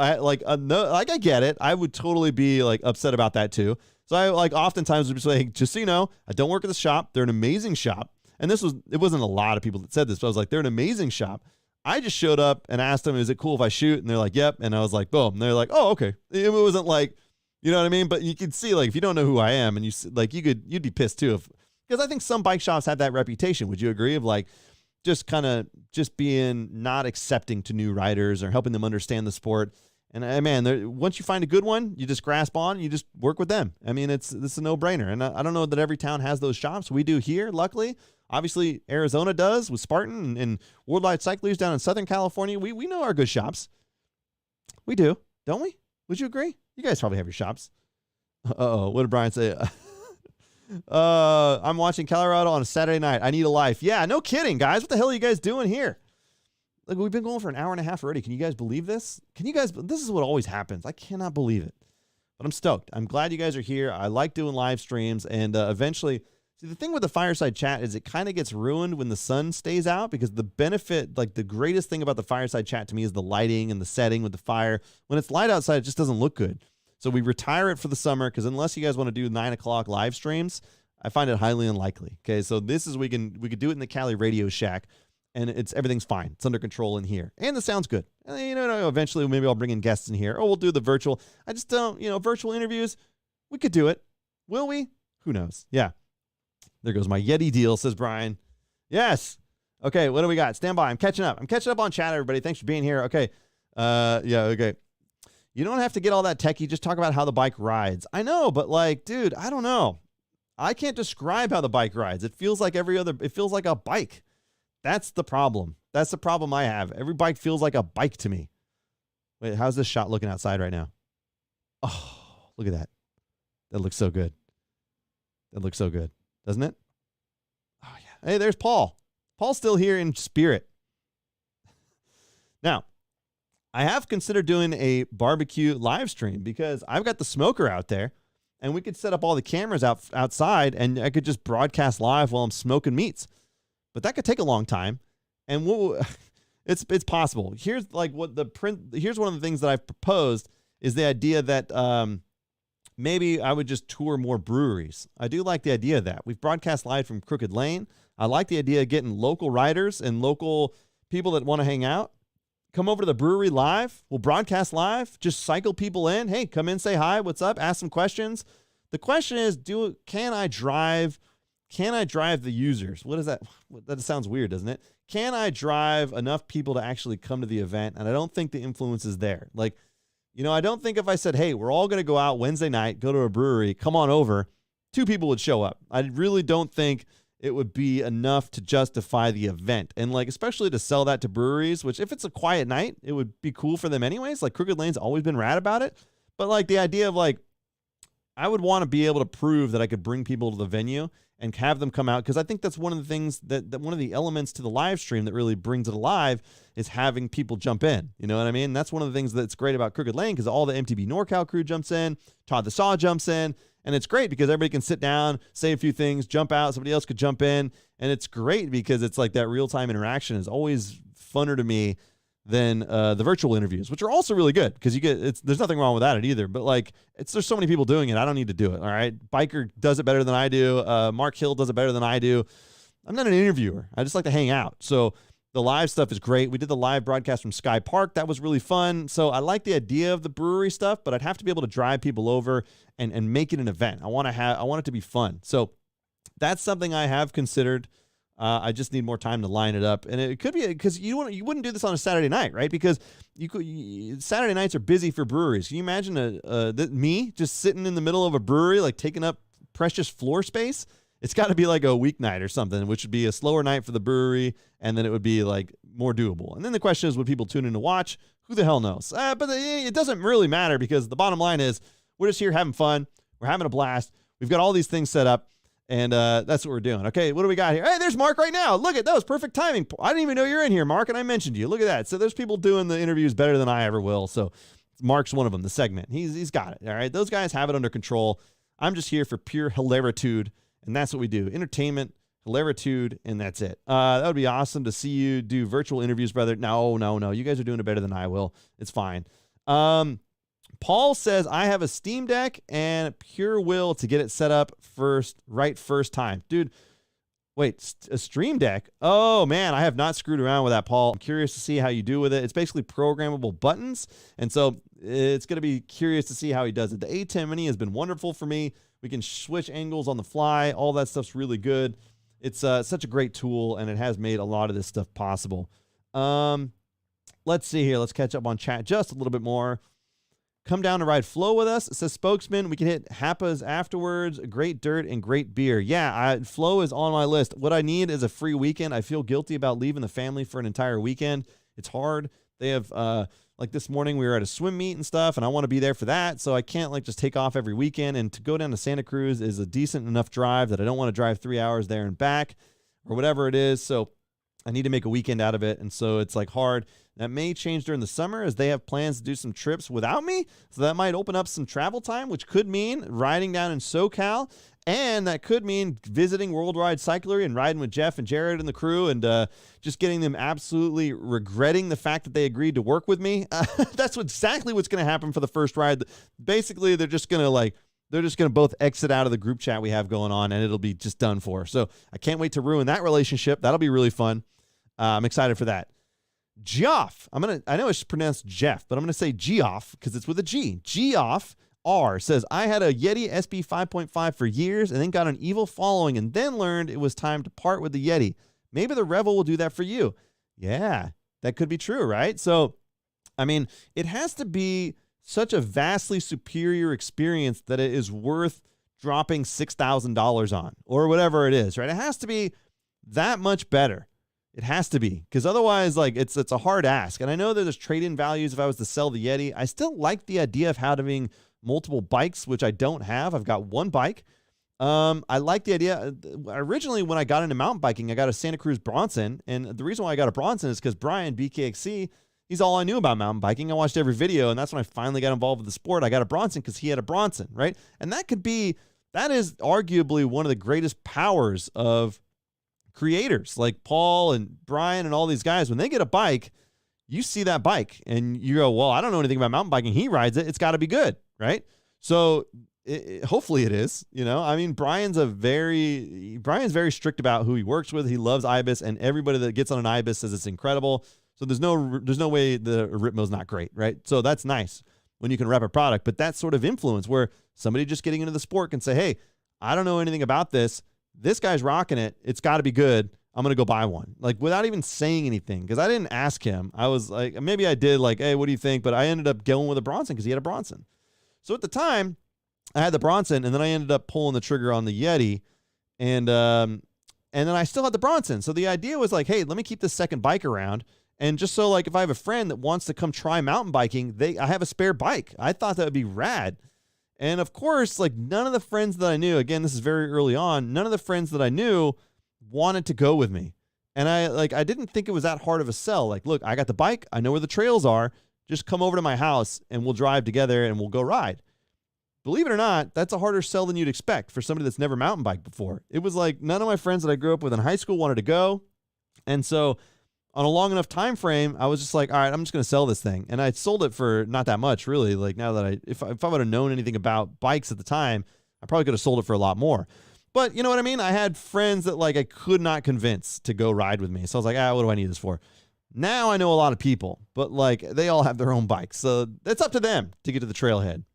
no, I get it. I would totally be upset about that too. So I oftentimes would be like, just so you know, I don't work at the shop. They're an amazing shop. And it wasn't a lot of people that said this, but I was like, they're an amazing shop. I just showed up and asked them, is it cool if I shoot? And they're like, yep. And I was like, boom. And they're like, oh, okay. It wasn't you know what I mean? But you could see if you don't know who I am and you'd be pissed too. Because I think some bike shops have that reputation. Would you agree of just being not accepting to new riders or helping them understand the sport? And man, once you find a good one, you just grasp on, you just work with them. I mean, it's a no-brainer. And I don't know that every town has those shops. We do here, luckily. Obviously, Arizona does with Spartan and Worldwide Cycleries down in Southern California. We know our good shops. We do, don't we? Would you agree? You guys probably have your shops. Uh-oh, what did Brian say? I'm watching Calirado on a Saturday night. I need a life. Yeah, no kidding, guys. What the hell are you guys doing here? We've been going for an hour and a half already. Can you guys believe this? This is what always happens. I cannot believe it. But I'm stoked. I'm glad you guys are here. I like doing live streams, and eventually... See, the thing with the fireside chat is it kind of gets ruined when the sun stays out because the benefit, the greatest thing about the fireside chat to me is the lighting and the setting with the fire. When it's light outside, it just doesn't look good. So we retire it for the summer because unless you guys want to do 9 o'clock live streams, I find it highly unlikely. Okay, so this is we could do it in the CaliRADIO Shack. and everything's fine. It's under control in here, and the sound's good. And, eventually maybe I'll bring in guests in here, or we'll do the virtual. I just don't, virtual interviews. We could do it. Will we? Who knows? Yeah. There goes my Yeti deal, says Brian. Yes. Okay, what do we got? Stand by. I'm catching up. I'm catching up on chat, everybody. Thanks for being here. Okay. Okay. You don't have to get all that techie. Just talk about how the bike rides. I know, but dude, I don't know. I can't describe how the bike rides. It feels like it feels like a bike. That's the problem. That's the problem I have. Every bike feels like a bike to me. Wait, how's this shot looking outside right now? Oh, look at that. That looks so good. That looks so good, doesn't it? Oh, yeah. Hey, there's Paul. Paul's still here in spirit. Now, I have considered doing a barbecue live stream because I've got the smoker out there, and we could set up all the cameras outside, and I could just broadcast live while I'm smoking meats. But that could take a long time, and it's possible. Here's here's one of the things that I've proposed is the idea that maybe I would just tour more breweries. I do like the idea of that. We've broadcast live from Crooked Lane. I like the idea of getting local riders and local people that want to hang out. Come over to the brewery live. We'll broadcast live. Just cycle people in. Hey, come in, say hi. What's up? Ask some questions. The question is, can I drive the users? What is that? That sounds weird, doesn't it? Can I drive enough people to actually come to the event? And I don't think the influence is there. I don't think if I said, hey, we're all going to go out Wednesday night, go to a brewery, come on over, 2 people would show up. I really don't think it would be enough to justify the event. And especially to sell that to breweries, which if it's a quiet night, it would be cool for them anyways. Crooked Lane's always been rad about it. But the idea of I would want to be able to prove that I could bring people to the venue and have them come out. Because I think that's one of the things that one of the elements to the live stream that really brings it alive is having people jump in. You know what I mean? That's one of the things that's great about Crooked Lane, because all the MTB NorCal crew jumps in, Todd the Saw jumps in, and it's great because everybody can sit down, say a few things, jump out, somebody else could jump in, and it's great because it's that real-time interaction is always funner to me than the virtual interviews, which are also really good because there's nothing wrong with that either. But there's so many people doing it, I don't need to do it. All right, Biker does it better than I do. Mark Hill does it better than I do. I'm not an interviewer. I just like to hang out. So the live stuff is great. We did the live broadcast from Sky Park. That was really fun. So I like the idea of the brewery stuff, but I'd have to be able to drive people over and make it an event. I want it to be fun. So that's something I have considered. I just need more time to line it up, and it could be because you wouldn't do this on a Saturday night, right? Because Saturday nights are busy for breweries. Can you imagine me just sitting in the middle of a brewery, taking up precious floor space? It's got to be a weeknight or something, which would be a slower night for the brewery, and then it would be more doable. And then the question is, would people tune in to watch? Who the hell knows? But it doesn't really matter because the bottom line is we're just here having fun. We're having a blast. We've got all these things set up. And that's what we're doing. Okay, what do we got here? Hey, there's Mark right now. Look at that. Was perfect timing. I didn't even know you're in here, Mark, and I mentioned you. Look at that. So there's people doing the interviews better than I ever will. So Mark's one of them, the segment. He's got it. All right, those guys have it under control. I'm just here for pure hilaritude, and that's what we do. Entertainment, hilaritude, and that's it. That would be awesome to see you do virtual interviews, brother. No. You guys are doing it better than I will. It's fine. Paul says, I have a Steam Deck and pure will to get it set up first time. Dude, wait, a Stream Deck? Oh, man, I have not screwed around with that, Paul. I'm curious to see how you do with it. It's basically programmable buttons, and so it's going to be curious to see how he does it. The A10 Mini has been wonderful for me. We can switch angles on the fly. All that stuff's really good. It's such a great tool, and it has made a lot of this stuff possible. Let's see here. Let's catch up on chat just a little bit more. Come down to ride Flow with us. It says Spokesman. We can hit Hapa's afterwards. Great dirt and great beer. Yeah, Flow is on my list. What I need is a free weekend. I feel guilty about leaving the family for an entire weekend. It's hard. They have, this morning we were at a swim meet and stuff, and I want to be there for that. So I can't just take off every weekend. And to go down to Santa Cruz is a decent enough drive that I don't want to drive 3 hours there and back or whatever it is. So I need to make a weekend out of it. And so it's hard. That may change during the summer as they have plans to do some trips without me. So that might open up some travel time, which could mean riding down in SoCal. And that could mean visiting Worldwide Cyclery and riding with Jeff and Jared and the crew and just getting them absolutely regretting the fact that they agreed to work with me. That's exactly what's going to happen for the first ride. Basically, they're just going to both exit out of the group chat we have going on, and it'll be just done for. So I can't wait to ruin that relationship. That'll be really fun. I'm excited for that. Geoff, I know it's pronounced Jeff, but I'm going to say Geoff because it's with a G. Geoff R says, I had a Yeti SB 5.5 for years and then got an evil following and then learned it was time to part with the Yeti. Maybe the Revel will do that for you. Yeah, that could be true, right? So, I mean, it has to be such a vastly superior experience that it is worth dropping $6,000 on or whatever it is, right? It has to be that much better. It has to be, because otherwise, like, it's a hard ask. And I know that there's trade-in values if I was to sell the Yeti. I still like the idea of having multiple bikes, which I don't have. I've got one bike. I like the idea. Originally, when I got into mountain biking, I got a Santa Cruz Bronson. And the reason why I got a Bronson is because Brian, BKXC, he's all I knew about mountain biking. I watched every video, and that's when I finally got involved with the sport. I got a Bronson because he had a Bronson, right? And that is arguably one of the greatest powers of creators like Paul and Brian and all these guys. When they get a bike, you see that bike and you go, well, I don't know anything about mountain biking. He rides it. It's got to be good, right? So hopefully it is, I mean, Brian's very strict about who he works with. He loves Ibis, and everybody that gets on an Ibis says it's incredible. So there's no way the Ripmo's not great, right? So that's nice when you can rep a product, but that sort of influence where somebody just getting into the sport can say, hey, I don't know anything about this. This guy's rocking it. It's got to be good. I'm going to go buy one. Like, without even saying anything, because I didn't ask him. I was like, maybe I did, like, hey, what do you think? But I ended up going with a Bronson because he had a Bronson. So at the time, I had the Bronson, and then I ended up pulling the trigger on the Yeti, and then I still had the Bronson. So the idea was like, hey, let me keep this second bike around, and just so, like, if I have a friend that wants to come try mountain biking, I have a spare bike. I thought that would be rad. And of course, like, none of the friends that I knew, again, this is very early on, none of the friends that I knew wanted to go with me. And I didn't think it was that hard of a sell. Like, look, I got the bike. I know where the trails are. Just come over to my house and we'll drive together and we'll go ride. Believe it or not, that's a harder sell than you'd expect for somebody that's never mountain biked before. It was like none of my friends that I grew up with in high school wanted to go. And so on a long enough time frame, I was just like, all right, I'm just going to sell this thing. And I sold it for not that much, really. Like, now that if I would have known anything about bikes at the time, I probably could have sold it for a lot more. But you know what I mean? I had friends that, like, I could not convince to go ride with me. So I was like, what do I need this for? Now I know a lot of people, but, like, they all have their own bikes. So it's up to them to get to the trailhead.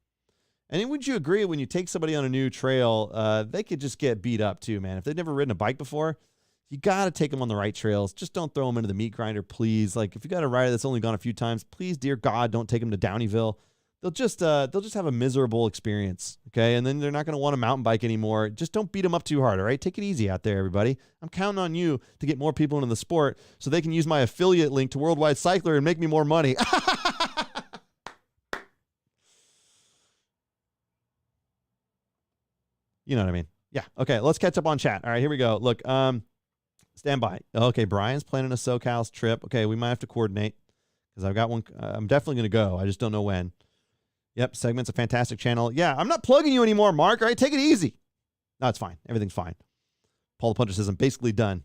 And would you agree, when you take somebody on a new trail, they could just get beat up too, man. If they've never ridden a bike before, you got to take them on the right trails. Just don't throw them into the meat grinder, please. Like, if you got a rider that's only gone a few times, please, dear God, don't take them to Downieville. They'll just have a miserable experience, okay? And then they're not going to want a mountain bike anymore. Just don't beat them up too hard, all right? Take it easy out there, everybody. I'm counting on you to get more people into the sport so they can use my affiliate link to Worldwide Cycler and make me more money. You know what I mean? Yeah. Okay, let's catch up on chat. All right, here we go. Look, stand by. Okay, Brian's planning a SoCal's trip. Okay, we might have to coordinate because I've got one. I'm definitely going to go. I just don't know when. Yep, Segment's a fantastic channel. Yeah, I'm not plugging you anymore, Mark. All right, take it easy. No, it's fine. Everything's fine. Paul the Puncher says, I'm basically done.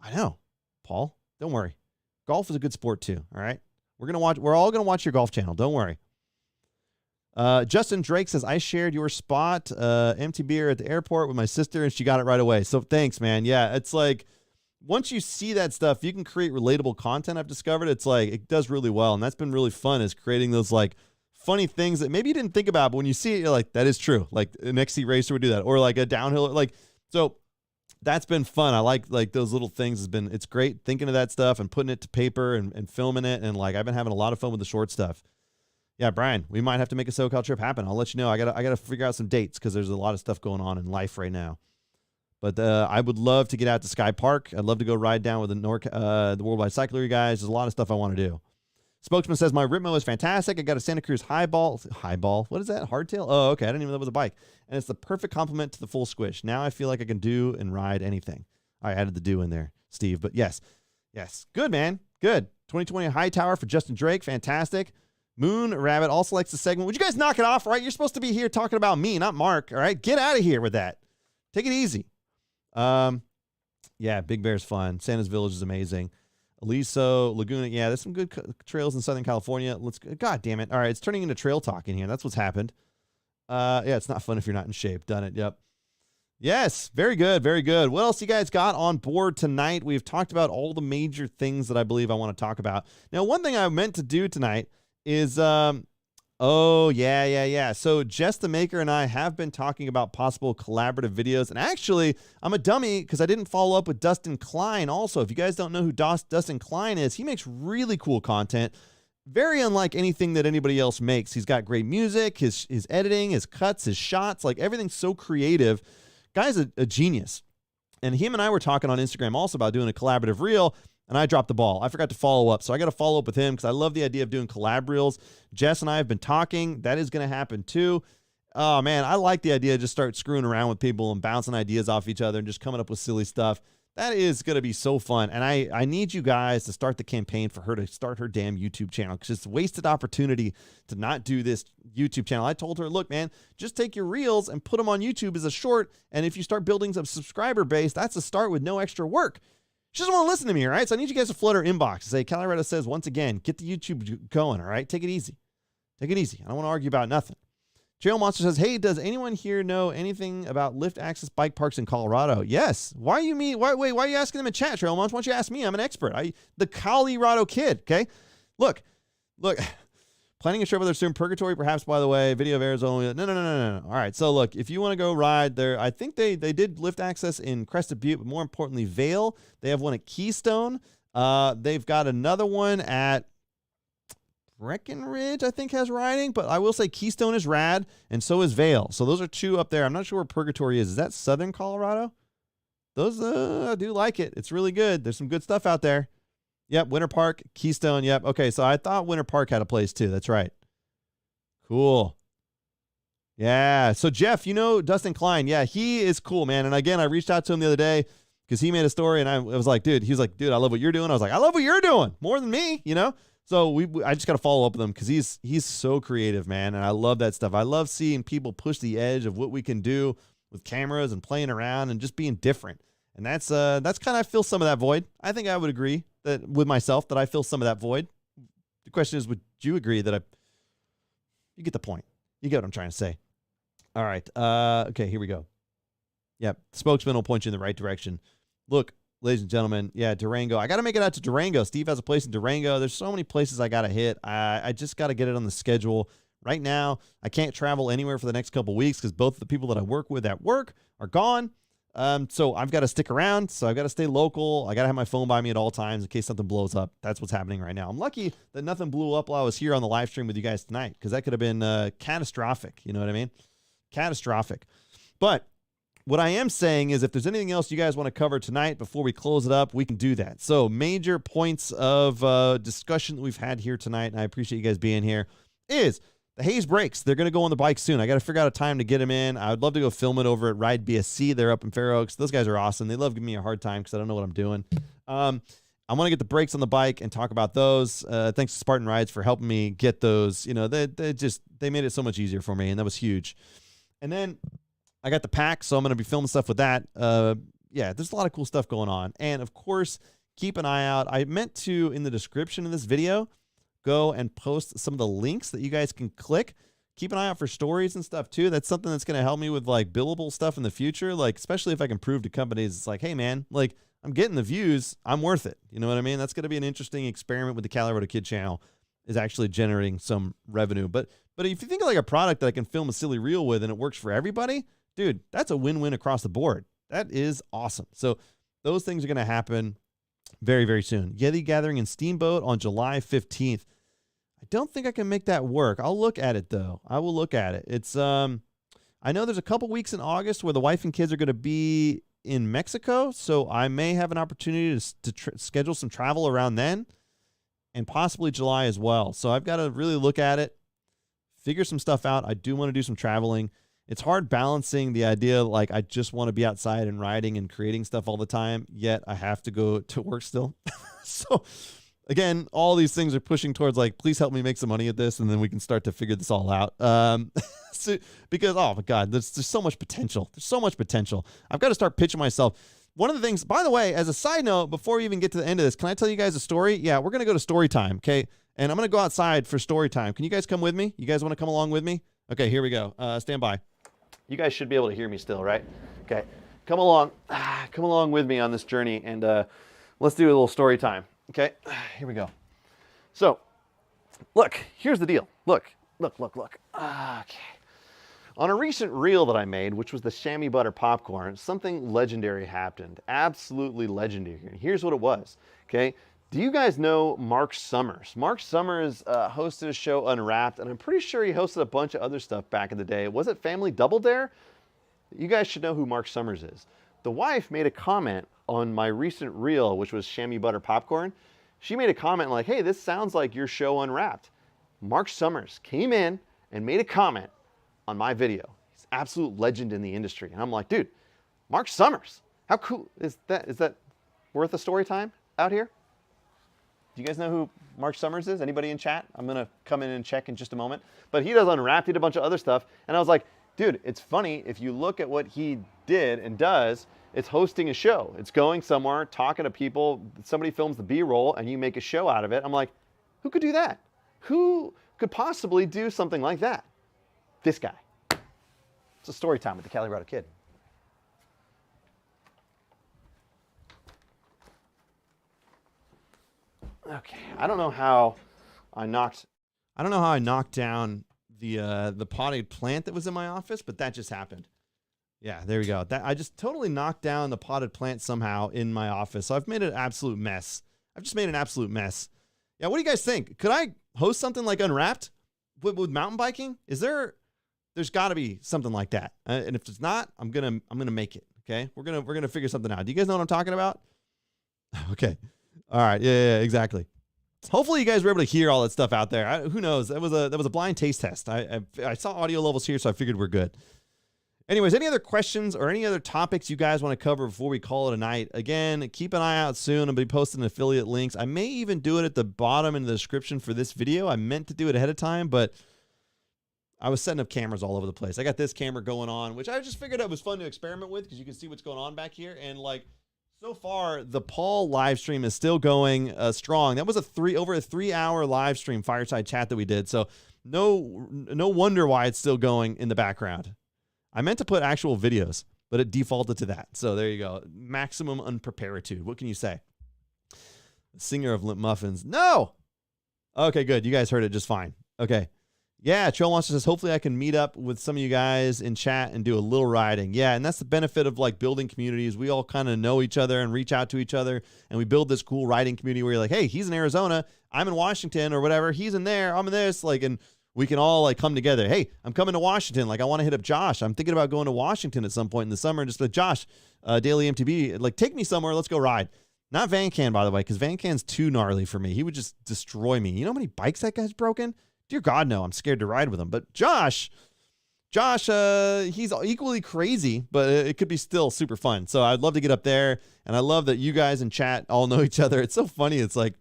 I know, Paul. Don't worry. Golf is a good sport too, all right? We're all going to watch your golf channel. Don't worry. Justin Drake says, I shared your spot, empty beer at the airport with my sister, and she got it right away. So thanks, man. Yeah, it's like, once you see that stuff, you can create relatable content. I've discovered it's like, it does really well. And that's been really fun, is creating those, like, funny things that maybe you didn't think about, but when you see it, you're like, that is true. Like, an XC racer would do that, or like a downhill, like, so that's been fun. I like those little things. It's great thinking of that stuff and putting it to paper and filming it. And, like, I've been having a lot of fun with the short stuff. Yeah, Brian, we might have to make a SoCal trip happen. I'll let you know. I gotta figure out some dates because there's a lot of stuff going on in life right now. But I would love to get out to Sky Park. I'd love to go ride down with the Worldwide Cycler guys. There's a lot of stuff I want to do. Spokesman says, my Ripmo is fantastic. I got a Santa Cruz Highball. What is that? Hardtail? Oh, okay. I didn't even know that was a bike. And it's the perfect complement to the full squish. Now I feel like I can do and ride anything. I added the do in there, Steve. But yes. Good, man. Good. 2020 Hightower for Justin Drake. Fantastic. Moon Rabbit also likes the segment. Would you guys knock it off, right? You're supposed to be here talking about me, not Mark, all right? Get out of here with that. Take it easy. Yeah, Big Bear's fun. Santa's Village is amazing. Aliso, Laguna. Yeah, there's some good trails in Southern California. God damn it. All right, it's turning into trail talk in here. That's what's happened. Yeah, it's not fun if you're not in shape. Done it. Yep. Yes, very good, very good. What else you guys got on board tonight? We've talked about all the major things that I believe I want to talk about. Now, one thing I meant to do tonight is, oh, yeah. So Jess the Maker and I have been talking about possible collaborative videos. And actually, I'm a dummy because I didn't follow up with Dustin Klein also. If you guys don't know who Dustin Klein is, he makes really cool content. Very unlike anything that anybody else makes. He's got great music, his editing, his cuts, his shots, like everything's so creative. Guy's a genius. And him and I were talking on Instagram also about doing a collaborative reel, and I dropped the ball. I forgot to follow up, so I got to follow up with him because I love the idea of doing collab reels. Jess and I have been talking. That is going to happen too. Oh, man, I like the idea of just start screwing around with people and bouncing ideas off each other and just coming up with silly stuff. That is going to be so fun. And I need you guys to start the campaign for her to start her damn YouTube channel because it's a wasted opportunity to not do this YouTube channel. I told her, look, man, just take your reels and put them on YouTube as a short. And if you start building some subscriber base, that's a start with no extra work. She doesn't want to listen to me, all right? So I need you guys to flood her inbox and say, Calirado says, once again, get the YouTube going, all right? Take it easy. Take it easy. I don't want to argue about nothing. Trail Monster says, hey, does anyone here know anything about lift access bike parks in Colorado? Yes. Why are you asking them in chat, Trail Monster? Why don't you ask me? I'm an expert. The Calirado Kid, okay? Look. Planning a trip with her soon. Purgatory, perhaps, by the way. Video of Arizona. No. All right, so look, if you want to go ride there, I think they did lift access in Crested Butte, but more importantly, Vail. They have one at Keystone. They've got another one at Breckenridge, I think, has riding, but I will say Keystone is rad, and so is Vail. So those are two up there. I'm not sure where Purgatory is. Is that Southern Colorado? Those, I do like it. It's really good. There's some good stuff out there. Yep, Winter Park, Keystone, yep. Okay, so I thought Winter Park had a place too. That's right. Cool. Yeah, so Jeff, you know Dustin Klein. Yeah, he is cool, man. And again, I reached out to him the other day because he made a story, and I was like, dude, he was like, dude, I love what you're doing. I was like, I love what you're doing more than me, you know? So I just got to follow up with him because he's so creative, man, and I love that stuff. I love seeing people push the edge of what we can do with cameras and playing around and just being different. And that's kind of, I feel some of that void. I think I would agree that with myself that I feel some of that void. The question is, would you agree that you get the point? You get what I'm trying to say. All right. Okay, here we go. Yep. Spokesman will point you in the right direction. Look, ladies and gentlemen, yeah, Durango. I got to make it out to Durango. Steve has a place in Durango. There's so many places I got to hit. I just got to get it on the schedule. Right now, I can't travel anywhere for the next couple weeks because both the people that I work with at work are gone. So I've got to stick around. So I've got to stay local. I got to have my phone by me at all times in case something blows up. That's what's happening right now. I'm lucky that nothing blew up while I was here on the live stream with you guys tonight because that could have been catastrophic. You know what I mean? Catastrophic. But what I am saying is if there's anything else you guys want to cover tonight before we close it up, we can do that. So major points of discussion that we've had here tonight, and I appreciate you guys being here, is the Hayes brakes. They're going to go on the bike soon. I got to figure out a time to get them in. I would love to go film it over at Ride BSC. They're up in Fair Oaks. Those guys are awesome. They love giving me a hard time because I don't know what I'm doing. I want to get the brakes on the bike and talk about those. Thanks to Spartan Rides for helping me get those. You know, they made it so much easier for me, and that was huge. And then I got the pack, so I'm going to be filming stuff with that. Yeah, there's a lot of cool stuff going on. And, of course, keep an eye out. I meant to, in the description of this video, go and post some of the links that you guys can click. Keep an eye out for stories and stuff, too. That's something that's going to help me with, like, billable stuff in the future. Like, especially if I can prove to companies, it's like, hey, man, like, I'm getting the views. I'm worth it. You know what I mean? That's going to be an interesting experiment with the Calirado Kid channel, is actually generating some revenue. But if you think of, like, a product that I can film a silly reel with and it works for everybody, dude, that's a win-win across the board. That is awesome. So those things are going to happen very, very soon. Yeti Gathering in Steamboat on July 15th. I don't think I can make that work. I'll look at it, though. I will look at it. It's I know there's a couple weeks in August where the wife and kids are going to be in Mexico, so I may have an opportunity to schedule some travel around then, and possibly July as well. So I've got to really look at it, figure some stuff out. I do want to do some traveling. It's hard balancing the idea, like, I just want to be outside and riding and creating stuff all the time, yet I have to go to work still. So, again, all these things are pushing towards, like, please help me make some money at this, and then we can start to figure this all out. Because, oh, my God, there's so much potential. There's so much potential. I've got to start pitching myself. One of the things, by the way, as a side note, before we even get to the end of this, can I tell you guys a story? Yeah, we're going to go to story time, okay? And I'm going to go outside for story time. Can you guys come with me? You guys want to come along with me? Okay, here we go. Stand by. You guys should be able to hear me still, right? Okay, come along with me on this journey, and let's do a little story time. Okay, here we go. So, look, here's the deal. Look. Okay. On a recent reel that I made, which was the chamois butter popcorn, something legendary happened. Absolutely legendary. Here's what it was. Okay. Do you guys know Mark Summers? Mark Summers hosted a show Unwrapped, and I'm pretty sure he hosted a bunch of other stuff back in the day. Was it Family Double Dare? You guys should know who Mark Summers is. The wife made a comment on my recent reel, which was chamois butter popcorn. She made a comment like, hey, this sounds like your show Unwrapped. Mark Summers came in and made a comment on my video. He's an absolute legend in the industry. And I'm like, dude, Mark Summers, how cool is that? Is that worth a story time out here? Do you guys know who Mark Summers is? Anybody in chat? I'm going to come in and check in just a moment. But he does Unwrapped, he did a bunch of other stuff. And I was like, dude, it's funny. If you look at what he did and does, it's hosting a show. It's going somewhere, talking to people. Somebody films the B-roll and you make a show out of it. I'm like, who could do that? Who could possibly do something like that? This guy. It's a story time with the Calirado Kid. Okay, I don't know how I knocked down the potted plant that was in my office, but that just happened. Yeah, there we go. I just totally knocked down the potted plant somehow in my office. So I've made an absolute mess. I've just made an absolute mess. Yeah, what do you guys think? Could I host something like Unwrapped with mountain biking? There's got to be something like that. And if it's not, I'm gonna make it. Okay, we're gonna figure something out. Do you guys know what I'm talking about? Okay, all right, yeah, exactly. Hopefully you guys were able to hear all that stuff out there. Who knows? That was a blind taste test. I saw audio levels here, so I figured we're good. Anyways, any other questions or any other topics you guys want to cover before we call it a night? Again, keep an eye out soon. I'll be posting affiliate links. I may even do it at the bottom in the description for this video. I meant to do it ahead of time, but I was setting up cameras all over the place. I got this camera going on, which I just figured it was fun to experiment with because you can see what's going on back here. And like so far, the Paul live stream is still going strong. That was over a 3-hour live stream fireside chat that we did. So no wonder why it's still going in the background. I meant to put actual videos, but it defaulted to that. So there you go. Maximum unprepared. What can you say? Singer of Limp Muffins. No. Okay, good. You guys heard it just fine. Okay. Yeah, Troll Monster says, hopefully I can meet up with some of you guys in chat and do a little riding. Yeah, and that's the benefit of like building communities. We all kind of know each other and reach out to each other, and we build this cool riding community where you're like, hey, he's in Arizona, I'm in Washington or whatever. He's in there, I'm in this. Like, and we can all like come together. Hey, I'm coming to Washington. Like, I want to hit up Josh. I'm thinking about going to Washington at some point in the summer. And just like, Josh, Daily MTB, like, take me somewhere. Let's go ride. Not Van Can, by the way, because Van Can's too gnarly for me. He would just destroy me. You know how many bikes that guy's broken? Dear God, no. I'm scared to ride with him. But Josh, he's equally crazy, but it could be still super fun. So I'd love to get up there. And I love that you guys in chat all know each other. It's so funny. It's like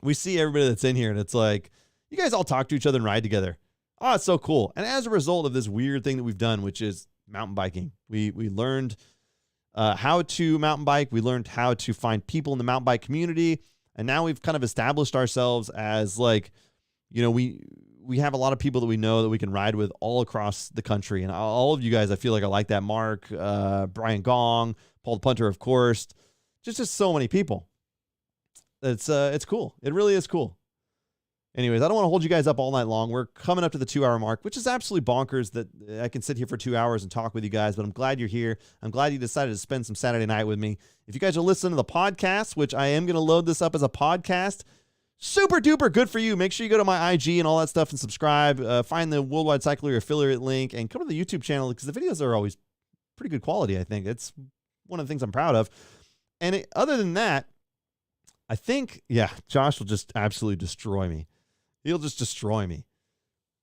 we see everybody that's in here, and it's like, you guys all talk to each other and ride together. Oh, it's so cool. And as a result of this weird thing that we've done, which is mountain biking, we learned how to mountain bike. We learned how to find people in the mountain bike community. And now we've kind of established ourselves as like, you know, we have a lot of people that we know that we can ride with all across the country. And all of you guys, I feel like I like that. Mark, Brian Gong, Paul the Punter, of course. Just so many people. It's cool. It really is cool. Anyways, I don't want to hold you guys up all night long. We're coming up to the 2-hour mark, which is absolutely bonkers that I can sit here for 2 hours and talk with you guys, but I'm glad you're here. I'm glad you decided to spend some Saturday night with me. If you guys are listening to the podcast, which I am going to load this up as a podcast, super duper good for you. Make sure you go to my IG and all that stuff and subscribe. Find the Worldwide Cycler affiliate link and come to the YouTube channel because the videos are always pretty good quality, I think. It's one of the things I'm proud of. And other than that, I think, yeah, Josh will just absolutely destroy me. He'll just destroy me.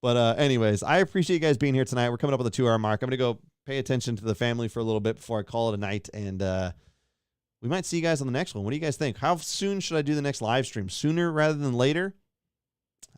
But anyways, I appreciate you guys being here tonight. We're coming up on the 2-hour mark. I'm going to go pay attention to the family for a little bit before I call it a night. And we might see you guys on the next one. What do you guys think? How soon should I do the next live stream? Sooner rather than later?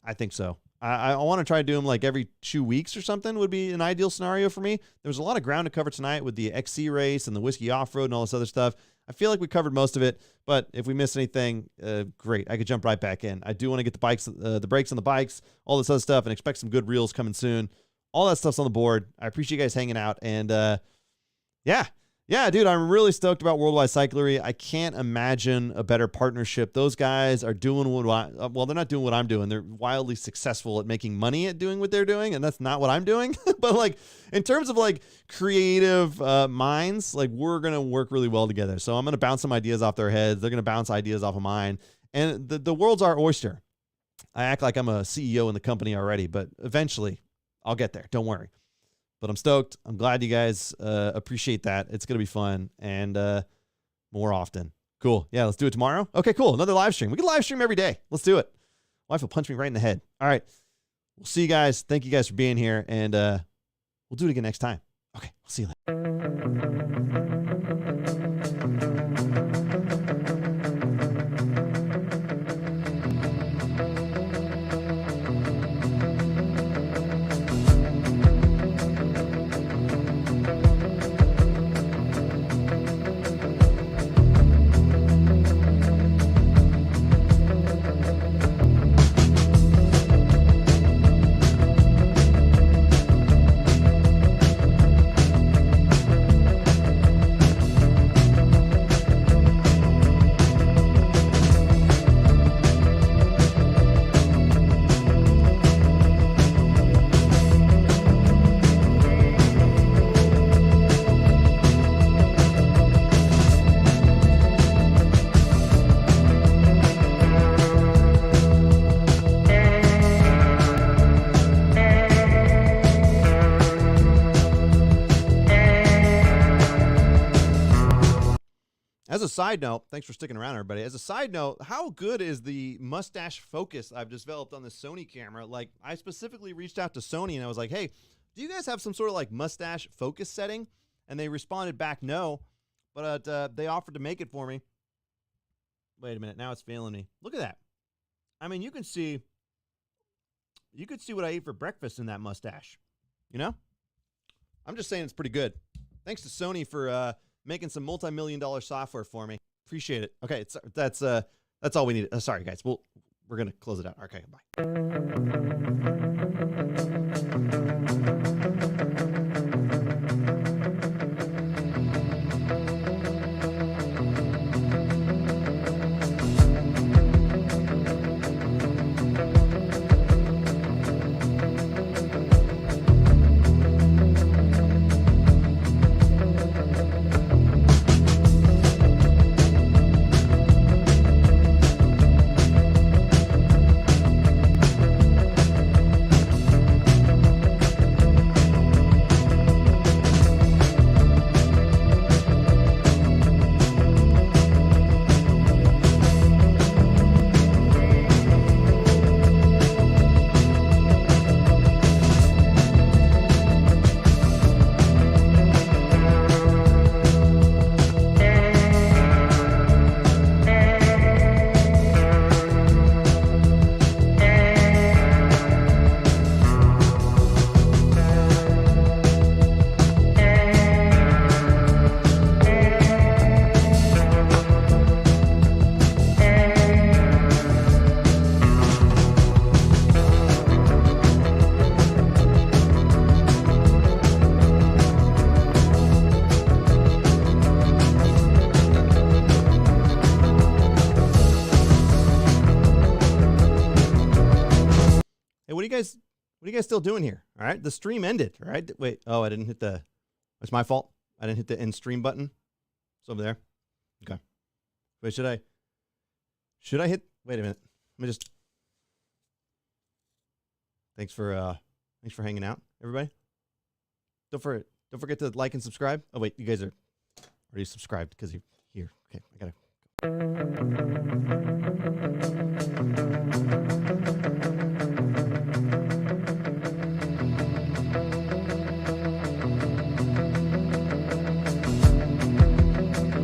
I think so. I want to try to do them like every 2 weeks or something would be an ideal scenario for me. There's a lot of ground to cover tonight with the XC race and the Whiskey Off-Road and all this other stuff. I feel like we covered most of it, but if we missed anything, great. I could jump right back in. I do want to get the bikes, the brakes on the bikes, all this other stuff, and expect some good reels coming soon. All that stuff's on the board. I appreciate you guys hanging out, and yeah, Yeah, dude, I'm really stoked about Worldwide Cyclery. I can't imagine a better partnership. Those guys are doing well, they're not doing what I'm doing. They're wildly successful at making money at doing what they're doing, and that's not what I'm doing. But like in terms of like creative minds, like we're going to work really well together. So I'm going to bounce some ideas off their heads. They're going to bounce ideas off of mine. And the world's our oyster. I act like I'm a CEO in the company already, but eventually I'll get there. Don't worry. But I'm stoked. I'm glad you guys appreciate that. It's going to be fun and more often. Cool. Yeah, let's do it tomorrow. Okay, cool. Another live stream. We can live stream every day. Let's do it. Wife will punch me right in the head. All right. We'll see you guys. Thank you guys for being here, and we'll do it again next time. Okay, we'll see you later. As a side note, thanks for sticking around, everybody. As a side note, how good is the mustache focus I've developed on the Sony camera? Like, I specifically reached out to Sony and I was like, hey, do you guys have some sort of like mustache focus setting? And they responded back, no, but they offered to make it for me. Wait a minute, now it's failing me. Look at that. I mean, you could see what I ate for breakfast in that mustache. You know? I'm just saying it's pretty good. Thanks to Sony for making some multi-million-dollar software for me. Appreciate it. Okay, that's all we need. Sorry, guys. We're gonna close it out. Okay, bye. What are you guys still doing here? All right, the stream ended. All right, wait. Oh, I didn't hit the. It's my fault. I didn't hit the end stream button. It's over there. Okay. Wait, should I hit? Wait a minute. Let me just. Thanks for hanging out, everybody. Don't forget to like and subscribe. Oh wait, you guys are already subscribed because you're here. Okay, I gotta.